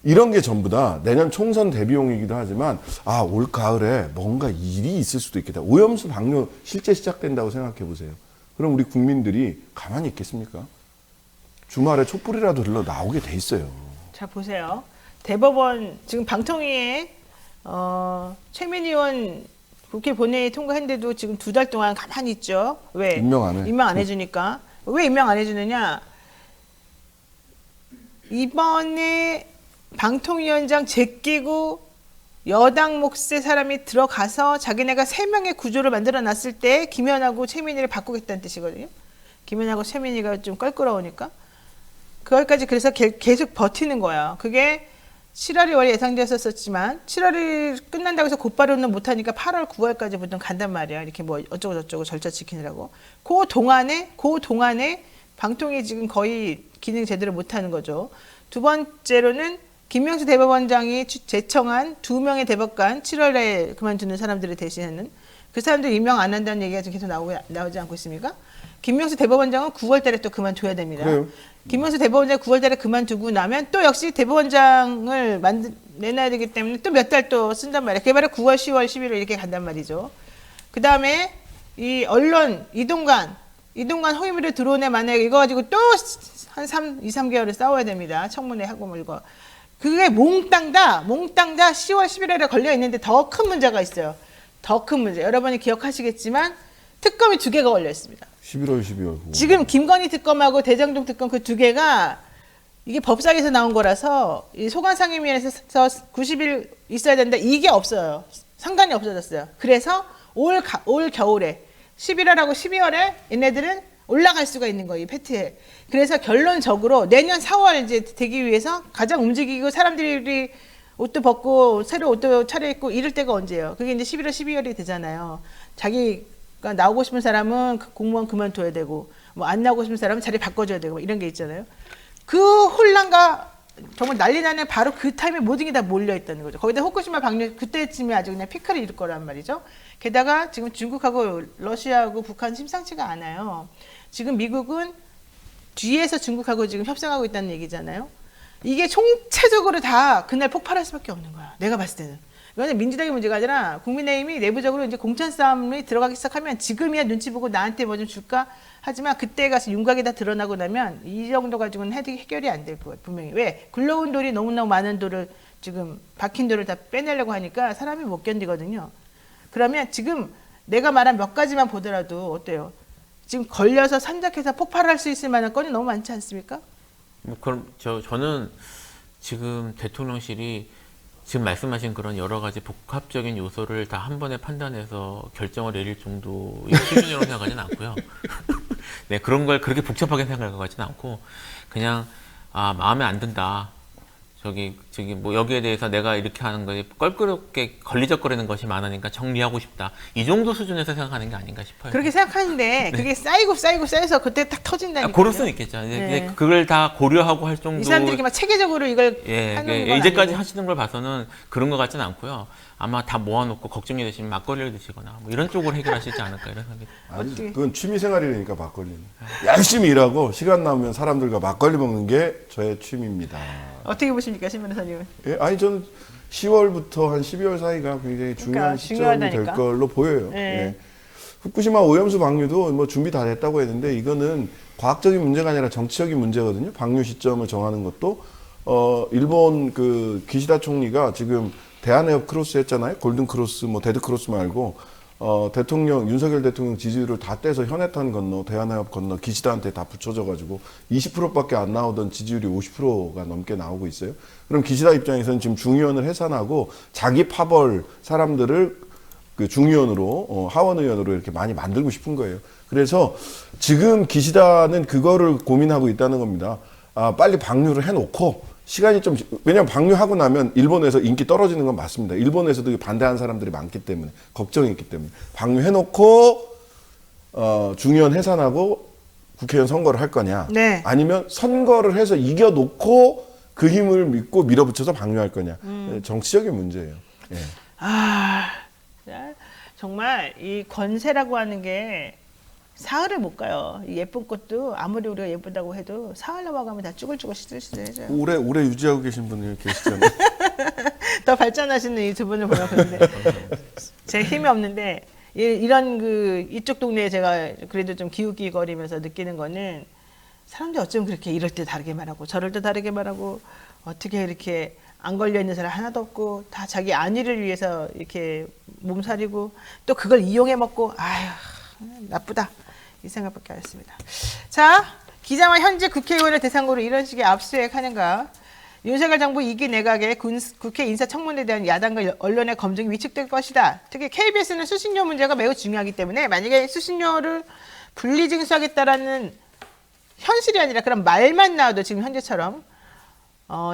이런 게 전부 다 내년 총선 대비용이기도 하지만 올 가을에 뭔가 일이 있을 수도 있겠다. 오염수 방류 실제 시작된다고 생각해 보세요. 그럼 우리 국민들이 가만히 있겠습니까? 주말에 촛불이라도 들러 나오게 돼 있어요. 자 보세요. 대법원 지금 방통위에 최민희 의원 국회 본회의 통과했는데도 지금 2달 동안 가만히 있죠. 왜? 임명 안 해. 임명 안 해주니까. 왜 임명 안 해주느냐? 이번에 방통위원장 제끼고 여당 몫의 사람이 들어가서 자기네가 3명의 구조를 만들어놨을 때 김현하고 최민희를 바꾸겠다는 뜻이거든요. 김현하고 최민희가 좀 껄끄러우니까. 그걸까지 그래서 계속 버티는 거야. 그게 7월이 원래 예상되었었지만 7월이 끝난다고 해서 곧바로는 못하니까 8월, 9월까지 보통 간단 말이야. 이렇게 뭐 어쩌고 저쩌고 절차 지키느라고. 그 동안에 방통위 지금 거의 기능 제대로 못하는 거죠. 두 번째로는 김명수 대법원장이 제청한 2명의 대법관 7월에 그만두는 사람들을 대신하는 그 사람들 임명 안 한다는 얘기가 지금 계속 나오지 않고 있습니까? 김명수 대법원장은 9월 달에 또 그만둬야 됩니다. 그래요? 김명수 대법원장 9월 달에 그만두고 나면 또 역시 대법원장을 내놔야 되기 때문에 또 몇 달 또 쓴단 말이에요. 그게 바로 9월, 10월, 11월 이렇게 간단 말이죠. 그 다음에 이 언론, 이동관 허위물에 들어오네 만약에 이거 가지고 또 한 2, 3개월을 싸워야 됩니다. 청문회 하고 뭐 이거. 그게 몽땅 다 10월 11월에 걸려 있는데 더 큰 문제가 있어요. 더 큰 문제. 여러분이 기억하시겠지만 특검이 2개가 걸려 있습니다. 11월, 12월. 지금 김건희 특검하고 대장동 특검 그 2개가 이게 법사위에서 나온 거라서 이 소관상임위원회에서 90일 있어야 된다. 이게 없어요. 상관이 없어졌어요. 그래서 올 겨울에 11월하고 12월에 얘네들은 올라갈 수가 있는 거예요. 이 패트에. 그래서 결론적으로 내년 4월 이제 되기 위해서 가장 움직이고 사람들이 옷도 벗고 새로 옷도 차려입고 이럴 때가 언제예요? 그게 이제 11월, 12월이 되잖아요. 자기가 나오고 싶은 사람은 공무원 그만둬야 되고 뭐 안 나오고 싶은 사람은 자리 바꿔줘야 되고 뭐 이런 게 있잖아요. 그 혼란과 정말 난리 나는 바로 그 타임에 모든 게 다 몰려 있다는 거죠. 거기다 후쿠시마 방류 그때쯤에 아주 그냥 피크를 이룰 거란 말이죠. 게다가 지금 중국하고 러시아하고 북한 심상치가 않아요. 지금 미국은 뒤에서 중국하고 지금 협상하고 있다는 얘기잖아요. 이게 총체적으로 다 그날 폭발할 수밖에 없는 거야. 내가 봤을 때는. 이거는 민주당의 문제가 아니라 국민의힘이 내부적으로 이제 공천 싸움이 들어가기 시작하면 지금이야 눈치 보고 나한테 뭐 좀 줄까? 하지만 그때 가서 윤곽이 다 드러나고 나면 이 정도 가지고는 해결이 안 될 거예요. 분명히. 왜? 굴러온 돌이 너무너무 많은 돌을 지금 박힌 돌을 다 빼내려고 하니까 사람이 못 견디거든요. 그러면 지금 내가 말한 몇 가지만 보더라도 어때요? 지금 걸려서 산적해서 폭발할 수 있을 만한 건이 너무 많지 않습니까? 뭐 그럼 저는 지금 대통령실이 지금 말씀하신 그런 여러 가지 복합적인 요소를 다 한 번에 판단해서 결정을 내릴 정도의 수준이라고 생각하지는 않고요. 네, 그런 걸 그렇게 복잡하게 생각할 것 같지는 않고 그냥 마음에 안 든다. 저기 뭐 여기에 대해서 내가 이렇게 하는 거에 껄끄럽게 걸리적거리는 것이 많으니까 정리하고 싶다. 이 정도 수준에서 생각하는 게 아닌가 싶어요. 그렇게 생각하는데 그게 쌓이고 그때 딱 터진다니까. 고를 수는 있겠죠. 네. 그걸 다 고려하고 할 정도. 이 사람들이 막 체계적으로 이걸 하는 건 이제까지 아니고. 하시는 걸 봐서는 그런 것 같지는 않고요. 아마 다 모아놓고 걱정이 되시면 막걸리를 드시거나 뭐 이런 쪽으로 해결하시지 않을까 이런 생각이. 아니, 그건 취미생활이니까 막걸리는. 열심히 일하고 시간 남으면 사람들과 막걸리 먹는 게 저의 취미입니다. 어떻게 보십니까, 신 변호사님은? 예, 아니 저는 10월부터 한 12월 사이가 굉장히 중요한 시점이 중요하다니까. 될 걸로 보여요. 네. 예. 후쿠시마 오염수 방류도 뭐 준비 다 됐다고 했는데 이거는 과학적인 문제가 아니라 정치적인 문제거든요. 방류 시점을 정하는 것도 일본 그 기시다 총리가 지금 대한해협 크로스 했잖아요. 골든 크로스, 뭐 데드 크로스 말고 윤석열 대통령 지지율을 다 떼서 현해탄 건너, 대한해협 건너 기시다한테 다 붙여져가지고 20%밖에 안 나오던 지지율이 50%가 넘게 나오고 있어요. 그럼 기시다 입장에서는 지금 중의원을 해산하고 자기 파벌 사람들을 그 중의원으로 하원 의원으로 이렇게 많이 만들고 싶은 거예요. 그래서 지금 기시다는 그거를 고민하고 있다는 겁니다. 빨리 방류를 해놓고 시간이 좀, 왜냐면 방류하고 나면 일본에서 인기 떨어지는 건 맞습니다. 일본에서도 반대하는 사람들이 많기 때문에, 걱정이 있기 때문에. 방류해놓고, 중의원 해산하고 국회의원 선거를 할 거냐. 네. 아니면 선거를 해서 이겨놓고 그 힘을 믿고 밀어붙여서 방류할 거냐. 정치적인 문제예요. 예. 정말 이 권세라고 하는 게 사흘을 못 가요. 이 예쁜 꽃도 아무리 우리가 예쁘다고 해도 사흘 넘어가면 다 쭈글쭈글 시들시들해져요. 오래 유지하고 계신 분이 계시잖아요. 더 발전하시는 이 두 분을 보면 그런데 제 힘이 없는데 이런 이쪽 동네에 제가 그래도 좀 기웃기웃거리면서 느끼는 거는 사람들이 어쩜 그렇게 이럴 때 다르게 말하고 저럴 때 다르게 말하고 어떻게 이렇게 안 걸려 있는 사람 하나도 없고 다 자기 안위를 위해서 이렇게 몸살이고 또 그걸 이용해 먹고 아휴 나쁘다 이 생각밖에 안 했습니다. 자, 기자와 현재 국회의원을 대상으로 이런 식의 압수수색하는가? 윤석열 정부 2기 내각의 국회 인사청문회에 대한 야당과 언론의 검증이 위축될 것이다. 특히 KBS는 수신료 문제가 매우 중요하기 때문에 만약에 수신료를 분리징수하겠다라는 현실이 아니라 그런 말만 나와도 지금 현재처럼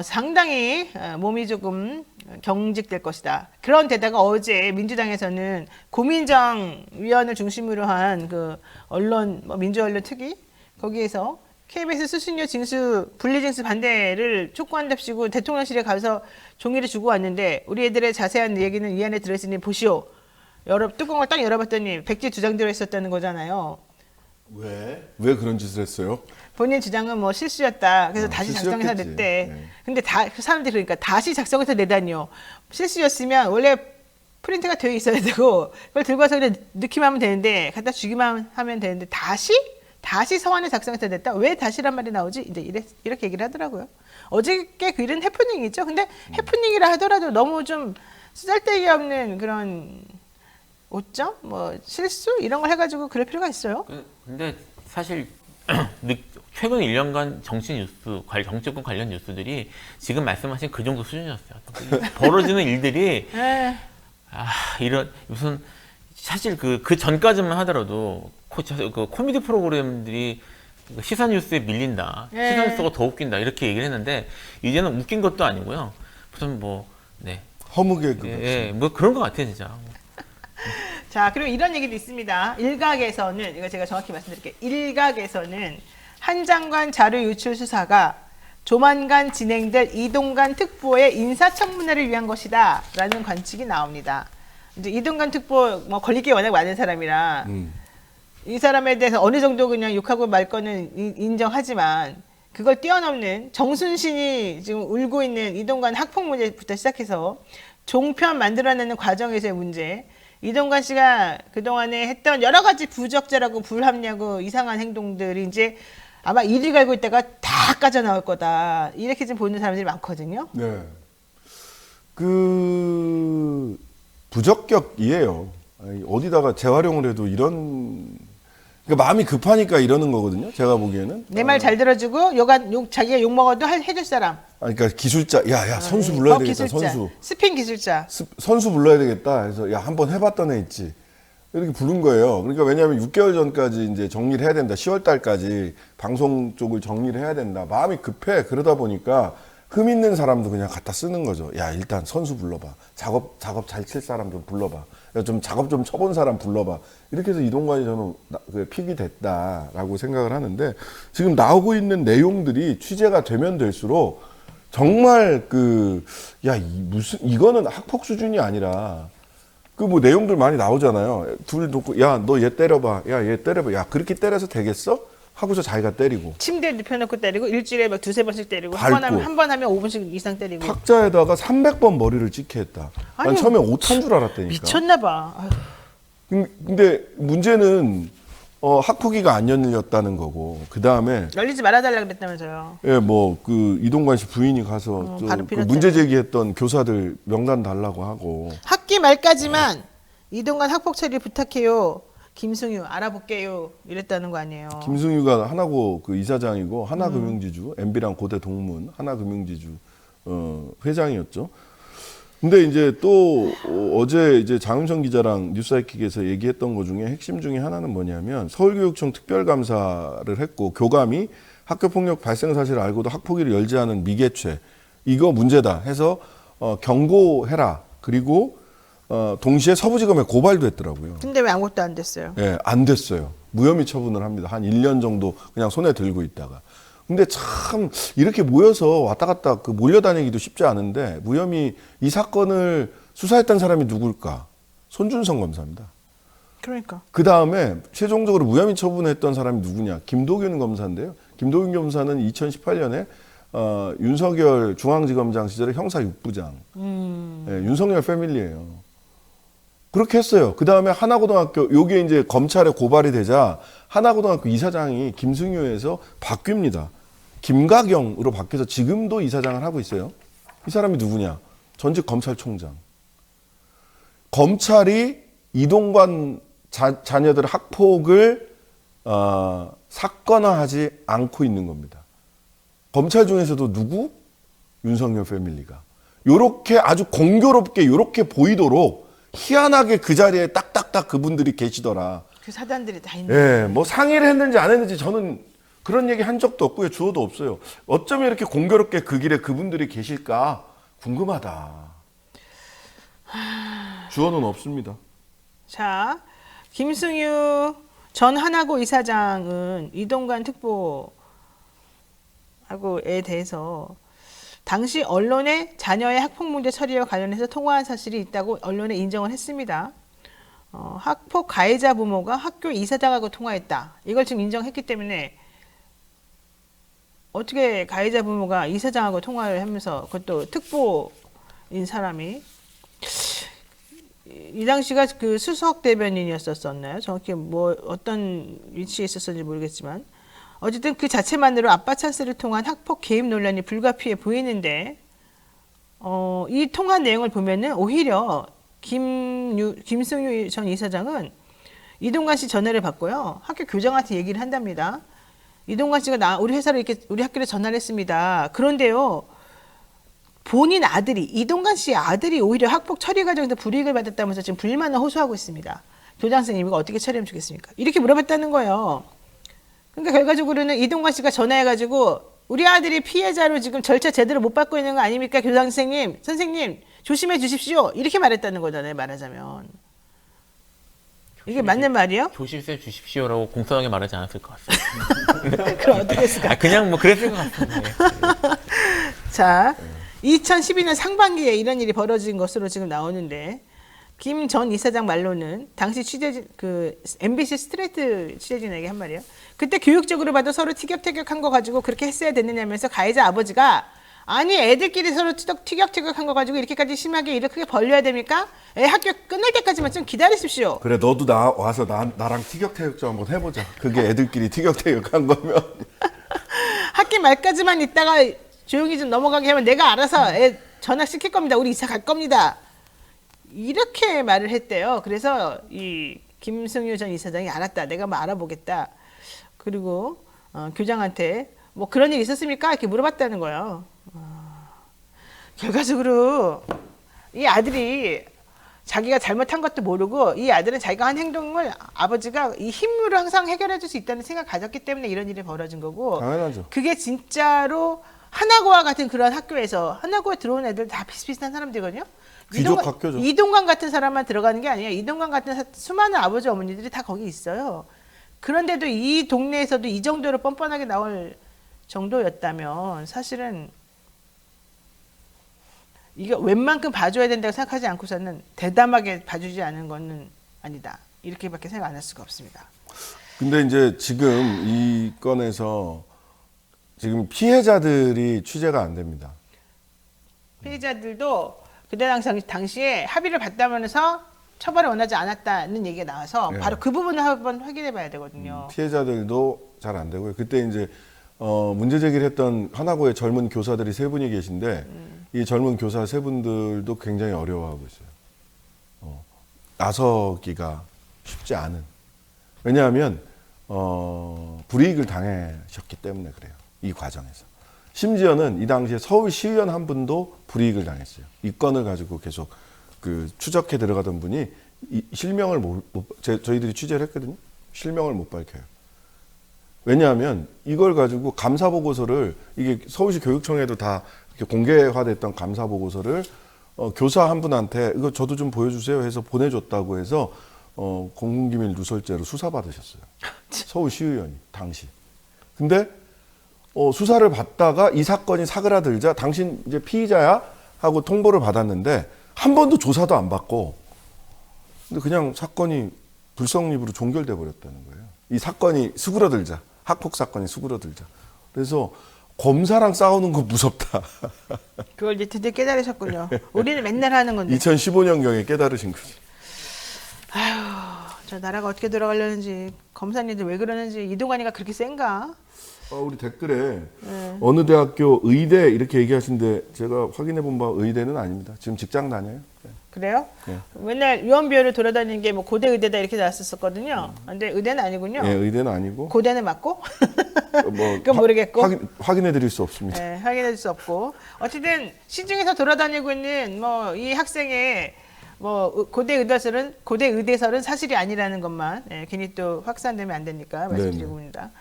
상당히 몸이 조금 경직될 것이다. 그런 데다가 어제 민주당에서는 고민정 위원을 중심으로 한 그 언론, 민주언론 특위 거기에서 KBS 수신료 징수, 분리징수 반대를 촉구한답시고 대통령실에 가서 종이를 주고 왔는데 우리 애들의 자세한 얘기는 이 안에 들어있으니 보시오. 뚜껑을 딱 열어봤더니 백지 2장 들어있었다는 거잖아요. 왜 그런 짓을 했어요? 본인 주장은 뭐 실수였다. 그래서 다시 작성해서 실수였겠지. 냈대. 네. 근데 사람들이 그러니까 다시 작성해서 내다니요. 실수였으면 원래 프린트가 되어 있어야 되고 그걸 들고 와서 그냥 넣기만 하면 되는데 갖다 주기만 하면 되는데 다시 다시 서한을 작성해서 냈다. 왜 다시란 말이 나오지? 이제 이렇게 얘기를 하더라고요. 어저께 그 일은 해프닝이죠. 근데 해프닝이라 하더라도 너무 좀 쓸데기 없는 그런 오점, 뭐 실수 이런 걸 해가지고 그럴 필요가 있어요. 근데 사실 최근 1년간 정치 뉴스, 정치권 관련 뉴스들이 지금 말씀하신 그 정도 수준이었어요. 벌어지는 일들이 이런 무슨 사실 그 전까지만 하더라도 그 코미디 프로그램들이 시사 뉴스에 밀린다, 시사 뉴스가 더 웃긴다 이렇게 얘기를 했는데 이제는 웃긴 것도 아니고요. 무슨 허무개 뭐 그런 것 같아요, 진짜. 자, 그리고 이런 얘기도 있습니다. 일각에서는, 이거 제가 정확히 말씀드릴게요. 일각에서는 한 장관 자료 유출 수사가 조만간 진행될 이동관 특보의 인사청문회를 위한 것이다 라는 관측이 나옵니다. 이제 이동관 특보 걸릴 게 워낙 많은 사람이라 이 사람에 대해서 어느 정도 그냥 욕하고 말 거는 인정하지만 그걸 뛰어넘는 정순신이 지금 울고 있는 이동관 학폭 문제부터 시작해서 종편 만들어내는 과정에서의 문제, 이동관 씨가 그동안에 했던 여러 가지 부적절하고 불합리하고 이상한 행동들이 이제 아마 이리 갈고 있다가 다 까져 나올 거다. 이렇게 좀 보는 사람들이 많거든요. 네. 그 부적격이에요. 어디다가 재활용을 해도 이런 그러니까 마음이 급하니까 이러는 거거든요. 제가 보기에는. 내 말 잘 들어주고 자기가 욕 먹어도 해줄 사람. 그러니까 기술자, 야 선수 불러야 되겠다. 기술자. 선수. 스핀 기술자. 선수 불러야 되겠다. 해서 야 한번 해봤던 애 있지. 이렇게 부른 거예요. 그러니까 왜냐하면 6개월 전까지 이제 정리를 해야 된다. 10월 달까지 방송 쪽을 정리를 해야 된다. 마음이 급해. 그러다 보니까 흠 있는 사람도 그냥 갖다 쓰는 거죠. 야 일단 선수 불러봐. 작업 잘 칠 사람 좀 불러봐. 야, 좀 작업 좀 쳐본 사람 불러봐. 이렇게 해서 이동관이 저는 픽이 됐다라고 생각을 하는데 지금 나오고 있는 내용들이 취재가 되면 될수록 정말 이거는 학폭 수준이 아니라 그 뭐 내용들 많이 나오잖아요. 둘 놓고 야 너 얘 때려봐. 야 얘 때려봐. 야 그렇게 때려서 되겠어? 하고서 자기가 때리고 침대에 눕혀놓고 때리고 일주일에 막 2-3번씩 때리고 밟고. 한 번 하면 5분씩 이상 때리고. 탁자에다가 300번 머리를 찍게 했다. 난 아니, 처음에 오탄 줄 알았다니까. 미쳤나 봐. 아휴. 근데 문제는 학폭위가 안 열렸다는 거고 그 다음에 열리지 말아달라 그랬다면서요. 예, 그 이동관 씨 부인이 가서 바로 그 빌었잖아요. 문제 제기했던 교사들 명단 달라고 하고 학기 말까지만 이동관 학폭 처리 부탁해요. 김승유 알아볼게요. 이랬다는 거 아니에요. 김승유가 하나고 그 이사장이고 하나금융지주 MB랑 고대 동문 하나금융지주 회장이었죠. 근데 이제 또 어제 이제 장윤성 기자랑 뉴스하이킥에서 얘기했던 것 중에 핵심 중에 하나는 뭐냐면 서울교육청 특별감사를 했고 교감이 학교폭력 발생 사실을 알고도 학폭위를 열지 않은 미개최 이거 문제다 해서 경고해라. 그리고 동시에 서부지검에 고발도 했더라고요. 근데 왜 아무것도 안 됐어요? 예, 안 됐어요. 무혐의 처분을 합니다. 한 1년 정도 그냥 손에 들고 있다가. 근데 참 이렇게 모여서 왔다 갔다 몰려다니기도 쉽지 않은데 무혐의 이 사건을 수사했던 사람이 누굴까? 손준성 검사입니다. 그러니까. 그 다음에 최종적으로 무혐의 처분했던 사람이 누구냐? 김도균 검사인데요. 김도균 검사는 2018년에 윤석열 중앙지검장 시절에 형사 6부장. 예, 윤석열 패밀리예요. 그렇게 했어요. 그 다음에 하나고등학교, 요게 이제 검찰에 고발이 되자 하나고등학교 이사장이 김승효에서 바뀝니다. 김가경으로 바뀌어서 지금도 이사장을 하고 있어요. 이 사람이 누구냐? 전직 검찰총장. 검찰이 이동관 자녀들의 학폭을 사건화하지 않고 있는 겁니다. 검찰 중에서도 누구? 윤석열 패밀리가. 요렇게 아주 공교롭게 요렇게 보이도록 희한하게 그 자리에 딱딱딱 그분들이 계시더라. 그 사단들이 다 있는. 예, 뭐 상의를 했는지 안 했는지 저는 그런 얘기 한 적도 없고요. 주어도 없어요. 어쩌면 이렇게 공교롭게 그 길에 그분들이 계실까 궁금하다. 주어는 없습니다. 자, 김승유 전 하나고 이사장은 이동관 특보하고에 대해서 당시 언론에 자녀의 학폭 문제 처리와 관련해서 통화한 사실이 있다고 언론에 인정을 했습니다. 학폭 가해자 부모가 학교 이사장하고 통화했다. 이걸 지금 인정했기 때문에 어떻게 가해자 부모가 이사장하고 통화를 하면서 그것도 특보인 사람이 이 당시가 그 수석 대변인이었었나요? 정확히 뭐 어떤 위치에 있었는지 모르겠지만 어쨌든 그 자체만으로 아빠 찬스를 통한 학폭 개입 논란이 불가피해 보이는데 이 통화 내용을 보면은 오히려 김승유 전 이사장은 이동관 씨 전화를 받고요. 학교 교장한테 얘기를 한답니다. 이동관 씨가 우리 회사로 이렇게 우리 학교로 전화를 했습니다. 그런데요. 본인 아들이 이동관 씨의 아들이 오히려 학폭 처리 과정에서 불이익을 받았다면서 지금 불만을 호소하고 있습니다. 교장 선생님 이거 어떻게 처리하면 좋겠습니까? 이렇게 물어봤다는 거예요. 그러니까 결과적으로는 이동관 씨가 전화해가지고 우리 아들이 피해자로 지금 절차 제대로 못 받고 있는 거 아닙니까? 교장 선생님 조심해 주십시오. 이렇게 말했다는 거잖아요. 말하자면. 이게 맞는 말이에요? 조심해 주십시오라고 공손하게 말하지 않았을 것 같습니다. 그럼 어떻게 했을까? 그냥 뭐 그랬을 것 같은데. 자, 2012년 상반기에 이런 일이 벌어진 것으로 지금 나오는데 김 전 이사장 말로는 당시 취재진 MBC 스트레이트 취재진에게 한 말이에요. 그때 교육적으로 봐도 서로 티격태격한 거 가지고 그렇게 했어야 됐느냐면서 가해자 아버지가 아니 애들끼리 서로 티격태격한 거 가지고 이렇게까지 심하게 일을 크게 벌려야 됩니까? 애 학교 끝날 때까지만 좀 기다리십시오. 그래 너도 와서 나랑 티격태격 좀 한번 해보자. 그게 애들끼리 티격태격한 거면 학기 말까지만 있다가 조용히 좀 넘어가게 하면 내가 알아서 애 전학시킬 겁니다. 우리 이사 갈 겁니다. 이렇게 말을 했대요. 그래서 이 김승유 전 이사장이 알았다. 내가 뭐 알아보겠다. 그리고 교장한테 뭐 그런 일 있었습니까? 이렇게 물어봤다는 거예요. 결과적으로 이 아들이 자기가 잘못한 것도 모르고 이 아들은 자기가 한 행동을 아버지가 이 힘으로 항상 해결해 줄 수 있다는 생각을 가졌기 때문에 이런 일이 벌어진 거고 당연하죠. 그게 진짜로 하나고와 같은 그런 학교에서 하나고에 들어온 애들 다 비슷비슷한 사람들이거든요. 귀족 학교죠. 이동관 같은 사람만 들어가는 게 아니에요. 이동관 같은 수많은 아버지 어머니들이 다 거기 있어요. 그런데도 이 동네에서도 이 정도로 뻔뻔하게 나올 정도였다면 사실은 이거 웬만큼 봐줘야 된다고 생각하지 않고서는 대담하게 봐주지 않은 거는 아니다. 이렇게밖에 생각 안 할 수가 없습니다. 근데 이제 지금 이 건에서 지금 피해자들이 취재가 안 됩니다. 피해자들도 그때 당시에 합의를 봤다면서 처벌을 원하지 않았다는 얘기가 나와서 네. 바로 그 부분을 한번 확인해 봐야 되거든요. 피해자들도 잘 안 되고요. 그때 이제 문제 제기를 했던 하나고의 젊은 교사들이 세 분이 계신데 이 젊은 교사 세 분들도 굉장히 어려워하고 있어요. 나서기가 쉽지 않은. 왜냐하면 불이익을 당하셨기 때문에 그래요. 이 과정에서. 심지어는 이 당시에 서울시의원 한 분도 불이익을 당했어요. 이 건을 가지고 계속 추적해 들어가던 분이 실명을 저희들이 취재를 했거든요. 실명을 못 밝혀요. 왜냐하면 이걸 가지고 감사 보고서를 이게 서울시 교육청에도 다 이렇게 공개화됐던 감사 보고서를 교사 한 분한테 이거 저도 좀 보여주세요 해서 보내줬다고 해서 공공기밀 누설죄로 수사받으셨어요. 서울시의원이 당시. 근데 수사를 받다가 이 사건이 사그라들자 당신 이제 피의자야 하고 통보를 받았는데 한 번도 조사도 안 받고 근데 그냥 사건이 불성립으로 종결돼 버렸다는 거예요. 이 사건이 수그러들자 학폭 사건이 수그러들자 그래서 검사랑 싸우는 거 무섭다. 그걸 이제 드디어 깨달으셨군요. 우리는 맨날 하는 건데. 2015년경에 깨달으신 거지. 아휴, 저 나라가 어떻게 돌아가려는지 검사님들 왜 그러는지 이동관이가 그렇게 센가? 우리 댓글에 어느 대학교 의대 이렇게 얘기하시는데 제가 확인해 본 바 의대는 아닙니다. 지금 직장 다녀요. 네. 그래요? 네. 맨날 유언비어를 돌아다니는 게 뭐 고대 의대다 이렇게 나왔었거든요. 근데 의대는 아니군요. 네, 의대는 아니고. 고대는 맞고? 뭐 그건 모르겠고. 확인해 드릴 수 없습니다. 네, 확인할 수 없고. 어쨌든 시중에서 돌아다니고 있는 뭐 이 학생의 뭐 고대 의대설은 사실이 아니라는 것만 괜히 또 확산되면 안 되니까 말씀드리고 있습니다.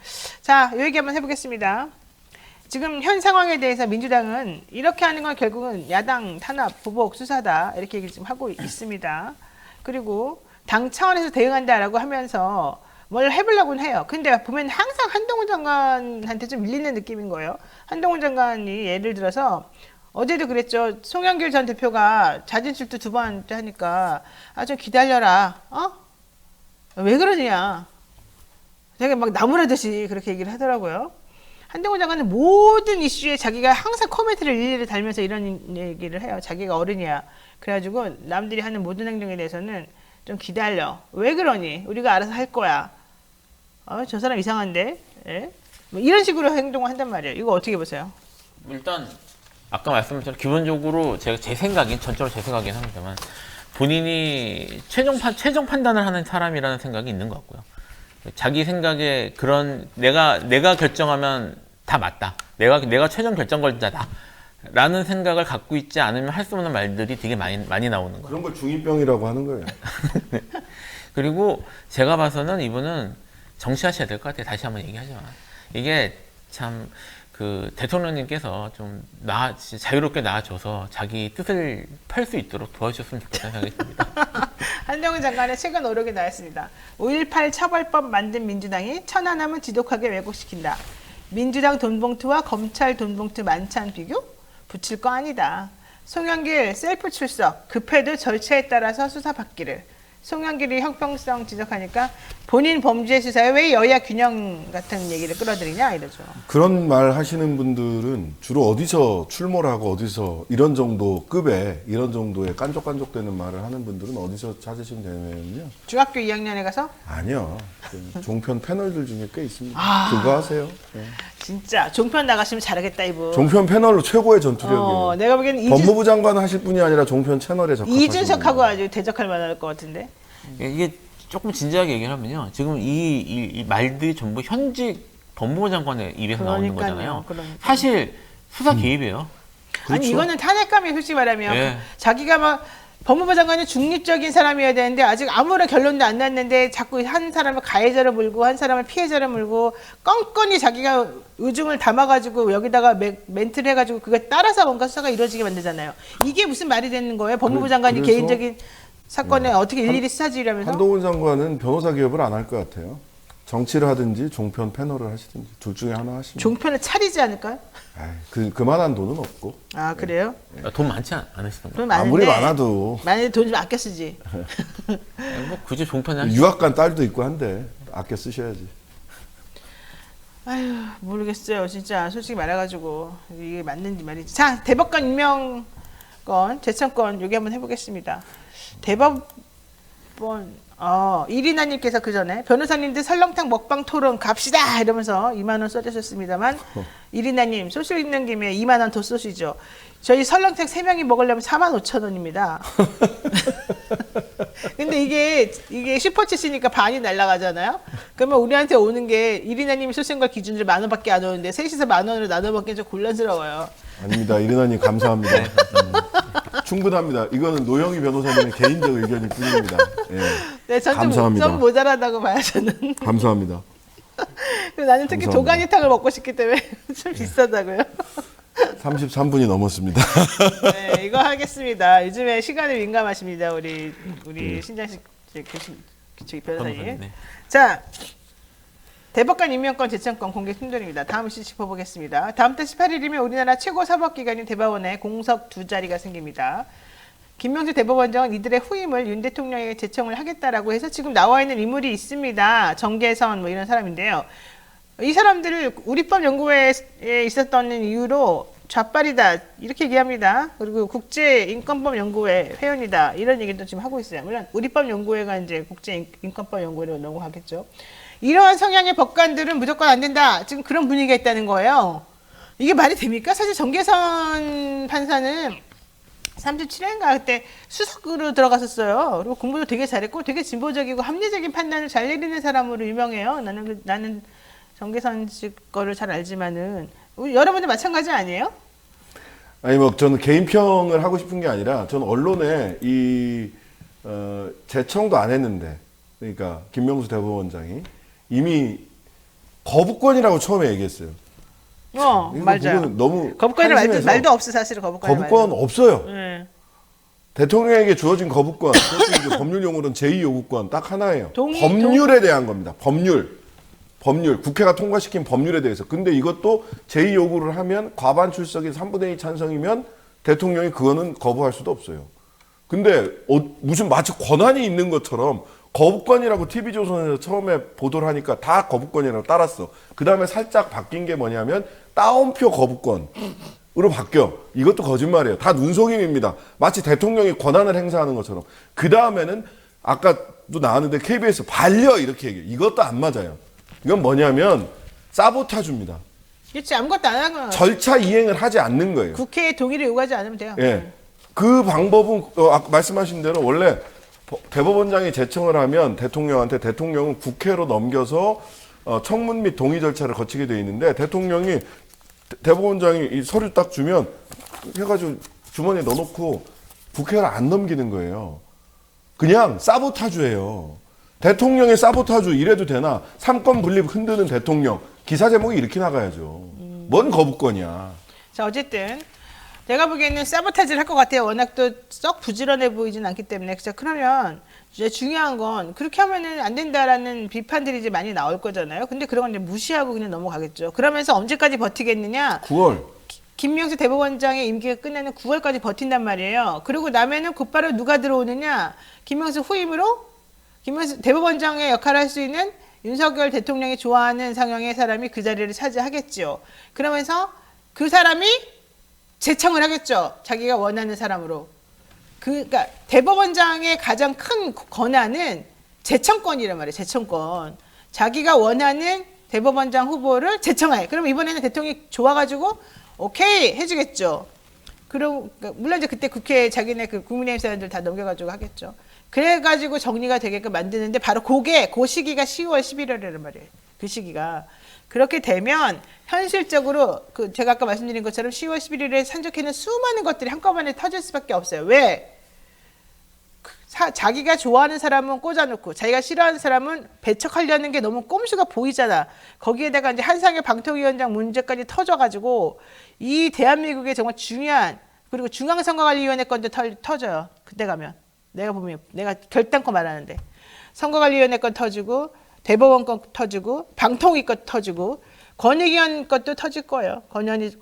자, 이 얘기 한번 해보겠습니다. 지금 현 상황에 대해서 민주당은 이렇게 하는 건 결국은 야당 탄압, 보복, 수사다 이렇게 얘기를 지금 하고 있습니다. 그리고 당 차원에서 대응한다라고 하면서 뭘 해보려고는 해요. 근데 보면 항상 한동훈 장관한테 좀 밀리는 느낌인 거예요. 한동훈 장관이 예를 들어서 어제도 그랬죠. 송영길 전 대표가 자진 출두 2번 하니까 좀 기다려라. 왜 그러냐. 되게 막 나무라듯이 그렇게 얘기를 하더라고요. 한동훈 장관은 모든 이슈에 자기가 항상 코멘트를 일일이 달면서 이런 얘기를 해요. 자기가 어른이야. 그래가지고 남들이 하는 모든 행동에 대해서는 좀 기다려. 왜 그러니? 우리가 알아서 할 거야. 저 사람 이상한데? 예? 뭐 이런 식으로 행동을 한단 말이에요. 이거 어떻게 보세요? 일단 아까 말씀드린 것처럼 기본적으로 제가 제 생각인 전적으로 제 생각이긴 합니다만 본인이 최종 판단을 하는 사람이라는 생각이 있는 것 같고요. 자기 생각에 그런 내가 결정하면 다 맞다. 내가 최종 결정권자다. 라는 생각을 갖고 있지 않으면 할 수 없는 말들이 되게 많이 나오는 거예요. 그런 걸 중2병이라고 하는 거예요. 그리고 제가 봐서는 이분은 정치하셔야 될 것 같아요. 다시 한번 얘기하지만 이게 참 그 대통령님께서 좀 진짜 자유롭게 나아져서 자기 뜻을 펼 수 있도록 도와주셨으면 좋겠다는 생각이 듭니다. 한동훈 장관의 최근 노력이 나왔습니다. 5.18 처벌법 만든 민주당이 천안함은 지독하게 왜곡시킨다. 민주당 돈봉투와 검찰 돈봉투 만찬 비교? 붙일 거 아니다. 송영길 셀프 출석, 급해도 절차에 따라서 수사받기를. 송영길이 형평성 지적하니까 본인 범죄 수사에 왜 여야 균형 같은 얘기를 끌어들이냐 이러죠. 그런 말 하시는 분들은 주로 어디서 출몰 하고 어디서 이런 정도 급에 이런 정도의 깐족깐족되는 말을 하는 분들은 어디서 찾으시면 되냐면요. 중학교 2학년에 가서 아니요. 그 종편 패널들 중에 꽤 있습니다. 아. 그거 하세요. 네. 진짜 종편 나가시면 잘하겠다 이분. 종편 패널로 최고의 전투력이에요. 내가 보기에는 법무부 장관 하실 분이 아니라 종편 채널에 적합하시는 이준석하고 아주 대적할 만할 것 같은데. 이게 조금 진지하게 얘기를 하면요. 지금 이 말들이 전부 현직 법무부 장관의 입에서 나오는 거잖아요. 그러니까요. 사실 수사 개입이에요. 아니 그렇죠. 이거는 탄핵감이 솔직히 말하면 예. 자기가 막 법무부 장관이 중립적인 사람이어야 되는데 아직 아무런 결론도 안 났는데 자꾸 한 사람을 가해자로 물고 한 사람을 피해자로 물고 껌껌이 자기가 의중을 담아가지고 여기다가 멘트를 해가지고 그거 따라서 뭔가 수사가 이루어지게 만들잖아요. 이게 무슨 말이 되는 거예요? 법무부 장관이 그래서 개인적인 사건에 어떻게 일일이 수사지휘하면서? 한동훈 장관은 변호사 기업을 안 할 것 같아요. 정치를 하든지 종편 패널을 하시든지 둘 중에 하나 하시면. 종편을 차리지 않을까요? 그만한 돈은 없고. 아 그래요? 돈 많지 않으시던 돈 거예요. 많은데 아무리 많아도 만약에 돈 좀 아껴 쓰지. 뭐 굳이 종편에 하시 유학간 딸도 있고 한데 아껴 쓰셔야지. 아휴 모르겠어요. 진짜 솔직히 말해가지고 이게 맞는지 말인지. 자 대법관 임명권 재청권 여기 한번 해보겠습니다. 대법원 이리나님께서 그 전에 변호사님들 설렁탕 먹방 토론 갑시다 이러면서 2만 원 써주셨습니다만 이리나님 소실 있는 김에 2만 원 더 쏘시죠. 저희 설렁탕 3명이 먹으려면 45,000원입니다. 근데 이게 슈퍼챗이니까 반이 날라가잖아요. 그러면 우리한테 오는 게 이리나님이 쏘신 걸 기준으로 10,000원밖에 안 오는데 셋이서 10,000원으로 나눠 먹기 좀 곤란스러워요. 아닙니다. 이른아님 감사합니다. 충분합니다. 이거는 노영희 변호사님의 개인적 의견일 뿐입니다. 예. 네, 전 감사합니다. 좀 모자라다고 봐요, 저는. 감사합니다. 그리고 나는 특히 감사합니다. 도가니탕을 먹고 싶기 때문에 좀 비싸다고요. 33분이 넘었습니다. 네, 이거 하겠습니다. 요즘에 시간에 민감하십니다, 우리 신장식 저기 변호사님. 변호사님, 네. 자, 대법관 임명권 재청권 공개 충돌입니다. 다음 이슈 짚어보겠습니다. 다음 달 18일이면 우리나라 최고 사법기관인 대법원에 공석 2자리가 생깁니다. 김명수 대법원장은 이들의 후임을 윤 대통령에게 제청을 하겠다라고 해서 지금 나와 있는 인물이 있습니다. 정계선 뭐 이런 사람인데요. 이 사람들을 우리법 연구회에 있었던 이유로 좌빨이다 이렇게 얘기합니다. 그리고 국제인권법 연구회 회원이다 이런 얘기도 지금 하고 있어요. 물론 우리법 연구회가 이제 국제인권법 연구회로 넘어가겠죠. 이러한 성향의 법관들은 무조건 안 된다. 지금 그런 분위기가 있다는 거예요. 이게 말이 됩니까? 사실 정계선 판사는 37회인가 그때 수석으로 들어갔었어요. 그리고 공부도 되게 잘했고 되게 진보적이고 합리적인 판단을 잘 내리는 사람으로 유명해요. 나는 정계선 씨 거를 잘 알지만은 여러분들 마찬가지 아니에요? 아니 뭐 저는 개인 평을 하고 싶은 게 아니라 저는 언론에 재청도 안 했는데 그러니까 김명수 대법원장이 이미 거부권이라고 처음에 얘기했어요. 이거 맞아요. 보고는 너무 거부권이라는 한심해서 말도 없어 사실은 거부권. 거부권 없어요. 네. 대통령에게 주어진 거부권, 그것도 이제 법률 용어로는 제2요구권 딱 하나예요. 동의, 법률에 대한 겁니다. 법률. 국회가 통과시킨 법률에 대해서. 근데 이것도 제2요구를 하면 과반 출석이 3분의 2 찬성이면 대통령이 그거는 거부할 수도 없어요. 근데 무슨 마치 권한이 있는 것처럼 거부권이라고 TV조선에서 처음에 보도를 하니까 다 거부권이라고 따랐어. 그 다음에 살짝 바뀐 게 뭐냐면 따옴표 거부권으로 바뀌어. 이것도 거짓말이에요. 다 눈속임입니다. 마치 대통령이 권한을 행사하는 것처럼. 그 다음에는 아까도 나왔는데 KBS 반려 이렇게 얘기해요. 이것도 안 맞아요. 이건 뭐냐면 사보타주입니다. 그렇지 아무것도 안 하고 절차 이행을 하지 않는 거예요. 국회의 동의를 요구하지 않으면 돼요. 예. 그 방법은 아까 말씀하신 대로 원래 대법원장이 제청을 하면 대통령한테 대통령은 국회로 넘겨서 청문 및 동의 절차를 거치게 돼 있는데 대통령이 대법원장이 이 서류 딱 주면 해가지고 주머니에 넣어놓고 국회를 안 넘기는 거예요. 그냥 사보타주예요. 대통령의 사보타주 이래도 되나? 삼권 분립 흔드는 대통령. 기사 제목이 이렇게 나가야죠. 뭔 거부권이야. 자 어쨌든 내가 보기에는 사보타지를 할 것 같아요. 워낙 또 썩 부지런해 보이진 않기 때문에. 그래서 그러면 이제 중요한 건 그렇게 하면은 안 된다라는 비판들이 이제 많이 나올 거잖아요. 근데 그런 건 이제 무시하고 그냥 넘어가겠죠. 그러면서 언제까지 버티겠느냐? 9월. 김명수 대법원장의 임기가 끝나는 9월까지 버틴단 말이에요. 그리고 나면은 곧바로 누가 들어오느냐? 김명수 후임으로 김명수 대법원장의 역할을 할 수 있는 윤석열 대통령이 좋아하는 상황의 사람이 그 자리를 차지하겠죠. 그러면서 그 사람이 제청을 하겠죠. 자기가 원하는 사람으로. 그러니까 대법원장의 가장 큰 권한은 제청권이란 말이에요. 제청권. 자기가 원하는 대법원장 후보를 제청해. 그럼 이번에는 대통령이 좋아가지고 오케이 해주겠죠. 그럼 물론 이제 그때 국회에 자기네 그 국민의힘 사람들 다 넘겨가지고 하겠죠. 그래가지고 정리가 되게끔 만드는데 바로 그 시기가 10월, 11월이란 말이에요. 그 시기가. 그렇게 되면 현실적으로 그 제가 아까 말씀드린 것처럼 10월 11일에 산적해는 수많은 것들이 한꺼번에 터질 수밖에 없어요. 왜? 자기가 좋아하는 사람은 꽂아놓고 자기가 싫어하는 사람은 배척하려는 게 너무 꼼수가 보이잖아. 거기에다가 이제 한상혁 방통위원장 문제까지 터져가지고 이 대한민국의 정말 중요한 그리고 중앙선거관리위원회 건도 터져요. 그때 가면 내가 보면 내가 결단코 말하는데 선거관리위원회 건 터지고 대법원 건 터지고 방통위 건 터지고 권익위원 것도 터질 거예요. 전현희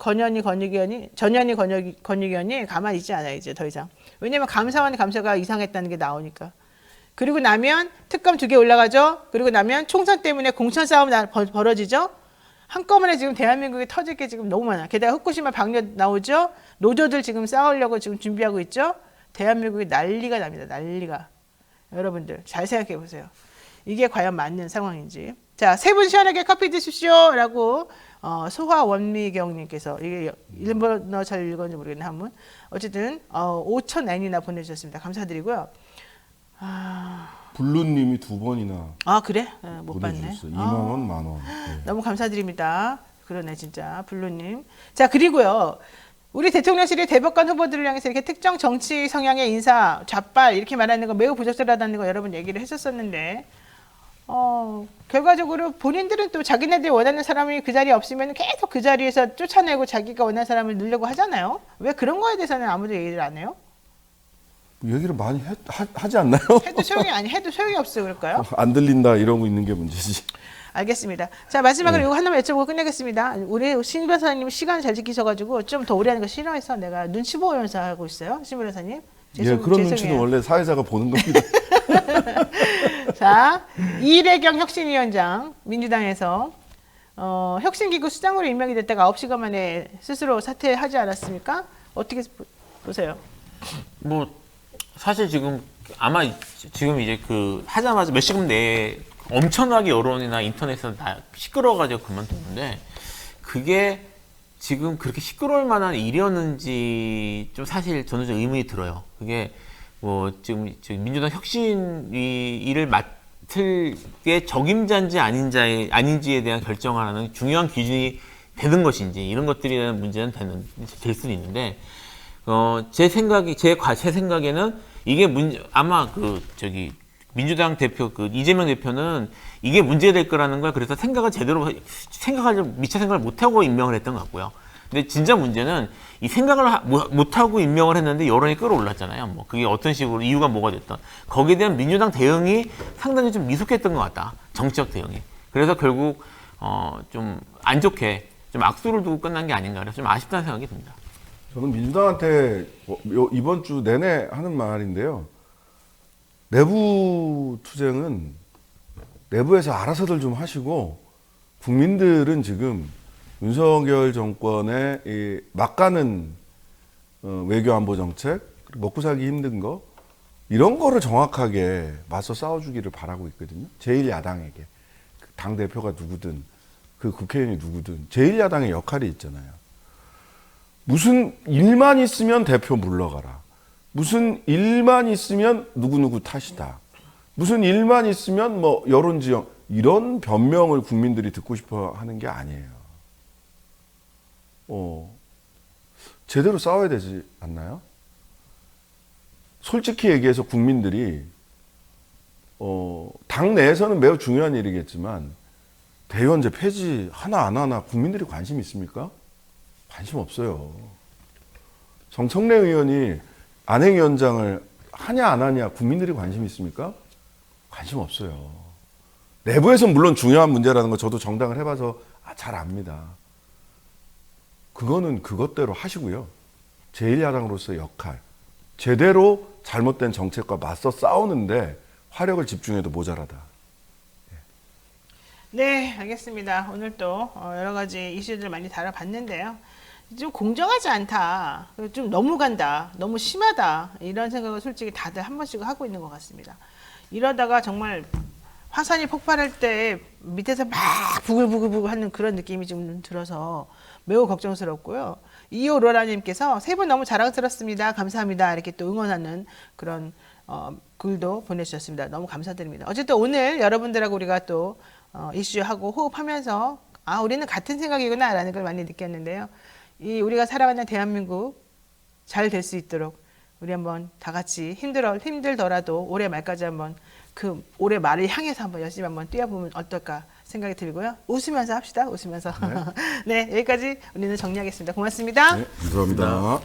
권익위원이 가만히 있지 않아요. 이제 더 이상. 왜냐하면 감사가 이상했다는 게 나오니까. 그리고 나면 특검 2개 올라가죠. 그리고 나면 총선 때문에 공천 싸움 벌어지죠. 한꺼번에 지금 대한민국에 터질 게 지금 너무 많아. 게다가 후쿠시마 방류 나오죠. 노조들 지금 싸우려고 지금 준비하고 있죠. 대한민국이 난리가 납니다. 난리가. 여러분들 잘 생각해 보세요. 이게 과연 맞는 상황인지. 자, 세 분 시원하게 커피 드십시오. 라고 소화원미경님께서 이게 일본어 잘 읽었는지 모르겠네 한 분. 어쨌든 5,000엔이나 보내주셨습니다. 감사드리고요. 블루님이 2번이나 아 그래? 못 봤네. 보내주셨어요. 2만 원, 만 원. 네. 너무 감사드립니다. 그러네 진짜 블루님. 자 그리고요. 우리 대통령실이 대법관 후보들을 향해서 이렇게 특정 정치 성향의 인사, 좌빨 이렇게 말하는 거 매우 부적절하다는 거 여러분 얘기를 했었었는데 결과적으로 본인들은 또 자기네들이 원하는 사람이 그 자리에 없으면 계속 그 자리에서 쫓아내고 자기가 원하는 사람을 넣으려고 하잖아요. 왜 그런 거에 대해서는 아무도 얘기를 안 해요? 얘기를 많이 하지 않나요? 해도 소용이 없어 그럴까요? 안 들린다 이러고 있는 게 문제지. 알겠습니다. 자 마지막으로 이거 하나만 여쭤보고 끝내겠습니다. 우리 신 변호사님 시간 잘 지키셔가지고 좀 더 오래 하는 거 싫어해서 내가 눈치 보면서 하고 있어요. 신 변호사님. 예, 그런 눈치는 원래 사회자가 보는 겁니다. 자, 이래경 혁신위원장 민주당에서 혁신기구 수장으로 임명이 됐다가 9시간 만에 스스로 사퇴하지 않았습니까? 어떻게 보세요? 뭐 사실 지금 아마 지금 이제 그 하자마자 몇 시간 내에 엄청나게 여론이나 인터넷에서 다 시끄러워가지고 그만뒀는데 그게 지금 그렇게 시끄러울 만한 일이었는지 좀 사실 저는 좀 의문이 들어요. 그게 뭐 지금 민주당 혁신위 일을 맡을 게 적임자인지 아닌지에 대한 결정하는 중요한 기준이 되는 것인지 이런 것들에 대한 문제는 될 수는 있는데 제 생각에는 이게 아마 민주당 대표 이재명 대표는 이게 문제될 거라는 걸 그래서 미처 생각을 못하고 임명을 했던 것 같고요. 근데 진짜 문제는 이 생각을 못하고 임명을 했는데 여론이 끌어올랐잖아요. 뭐 그게 어떤 식으로 이유가 뭐가 됐던 거기에 대한 민주당 대응이 상당히 좀 미숙했던 것 같다. 정치적 대응이. 그래서 결국 좀 안 좋게 좀 악수를 두고 끝난 게 아닌가 그래서 좀 아쉽다는 생각이 듭니다. 저는 민주당한테 이번 주 내내 하는 말인데요. 내부 투쟁은 내부에서 알아서들 좀 하시고 국민들은 지금 윤석열 정권의 이 막가는 외교 안보 정책, 먹고 살기 힘든 거 이런 거를 정확하게 맞서 싸워주기를 바라고 있거든요. 제1야당에게 당 대표가 누구든 그 국회의원이 누구든 제1야당의 역할이 있잖아요. 무슨 일만 있으면 대표 물러가라. 무슨 일만 있으면 누구누구 탓이다. 무슨 일만 있으면 뭐 여론지형 이런 변명을 국민들이 듣고 싶어 하는 게 아니에요. 제대로 싸워야 되지 않나요? 솔직히 얘기해서 국민들이 당 내에서는 매우 중요한 일이겠지만 대의원제 폐지 하나 안 하나 국민들이 관심 있습니까? 관심 없어요. 정청래 의원이 안행위원장을 하냐 안 하냐 국민들이 관심 있습니까? 관심 없어요. 내부에서 물론 중요한 문제라는 거 저도 정당을 해봐서 잘 압니다. 그거는 그것대로 하시고요. 제1야당으로서의 역할 제대로 잘못된 정책과 맞서 싸우는데 화력을 집중해도 모자라다. 네, 알겠습니다. 오늘 또 여러 가지 이슈들 많이 다뤄봤는데요. 좀 공정하지 않다. 좀 너무 간다. 너무 심하다. 이런 생각을 솔직히 다들 한 번씩 하고 있는 것 같습니다. 이러다가 정말 화산이 폭발할 때 밑에서 막 부글부글 하는 그런 느낌이 좀 들어서 매우 걱정스럽고요. 이호로라님께서 세 분 너무 자랑스럽습니다. 감사합니다. 이렇게 또 응원하는 그런 글도 보내주셨습니다. 너무 감사드립니다. 어쨌든 오늘 여러분들하고 우리가 또 이슈하고 호흡하면서 우리는 같은 생각이구나 라는 걸 많이 느꼈는데요. 우리가 살아가는 대한민국 잘 될 수 있도록 우리 한번 다 같이 힘들더라도 올해 말까지 한번 그 올해 말을 향해서 한번 열심히 한번 뛰어보면 어떨까 생각이 들고요. 웃으면서 합시다. 웃으면서. 네, 여기까지 우리는 정리하겠습니다. 고맙습니다. 네, 감사합니다.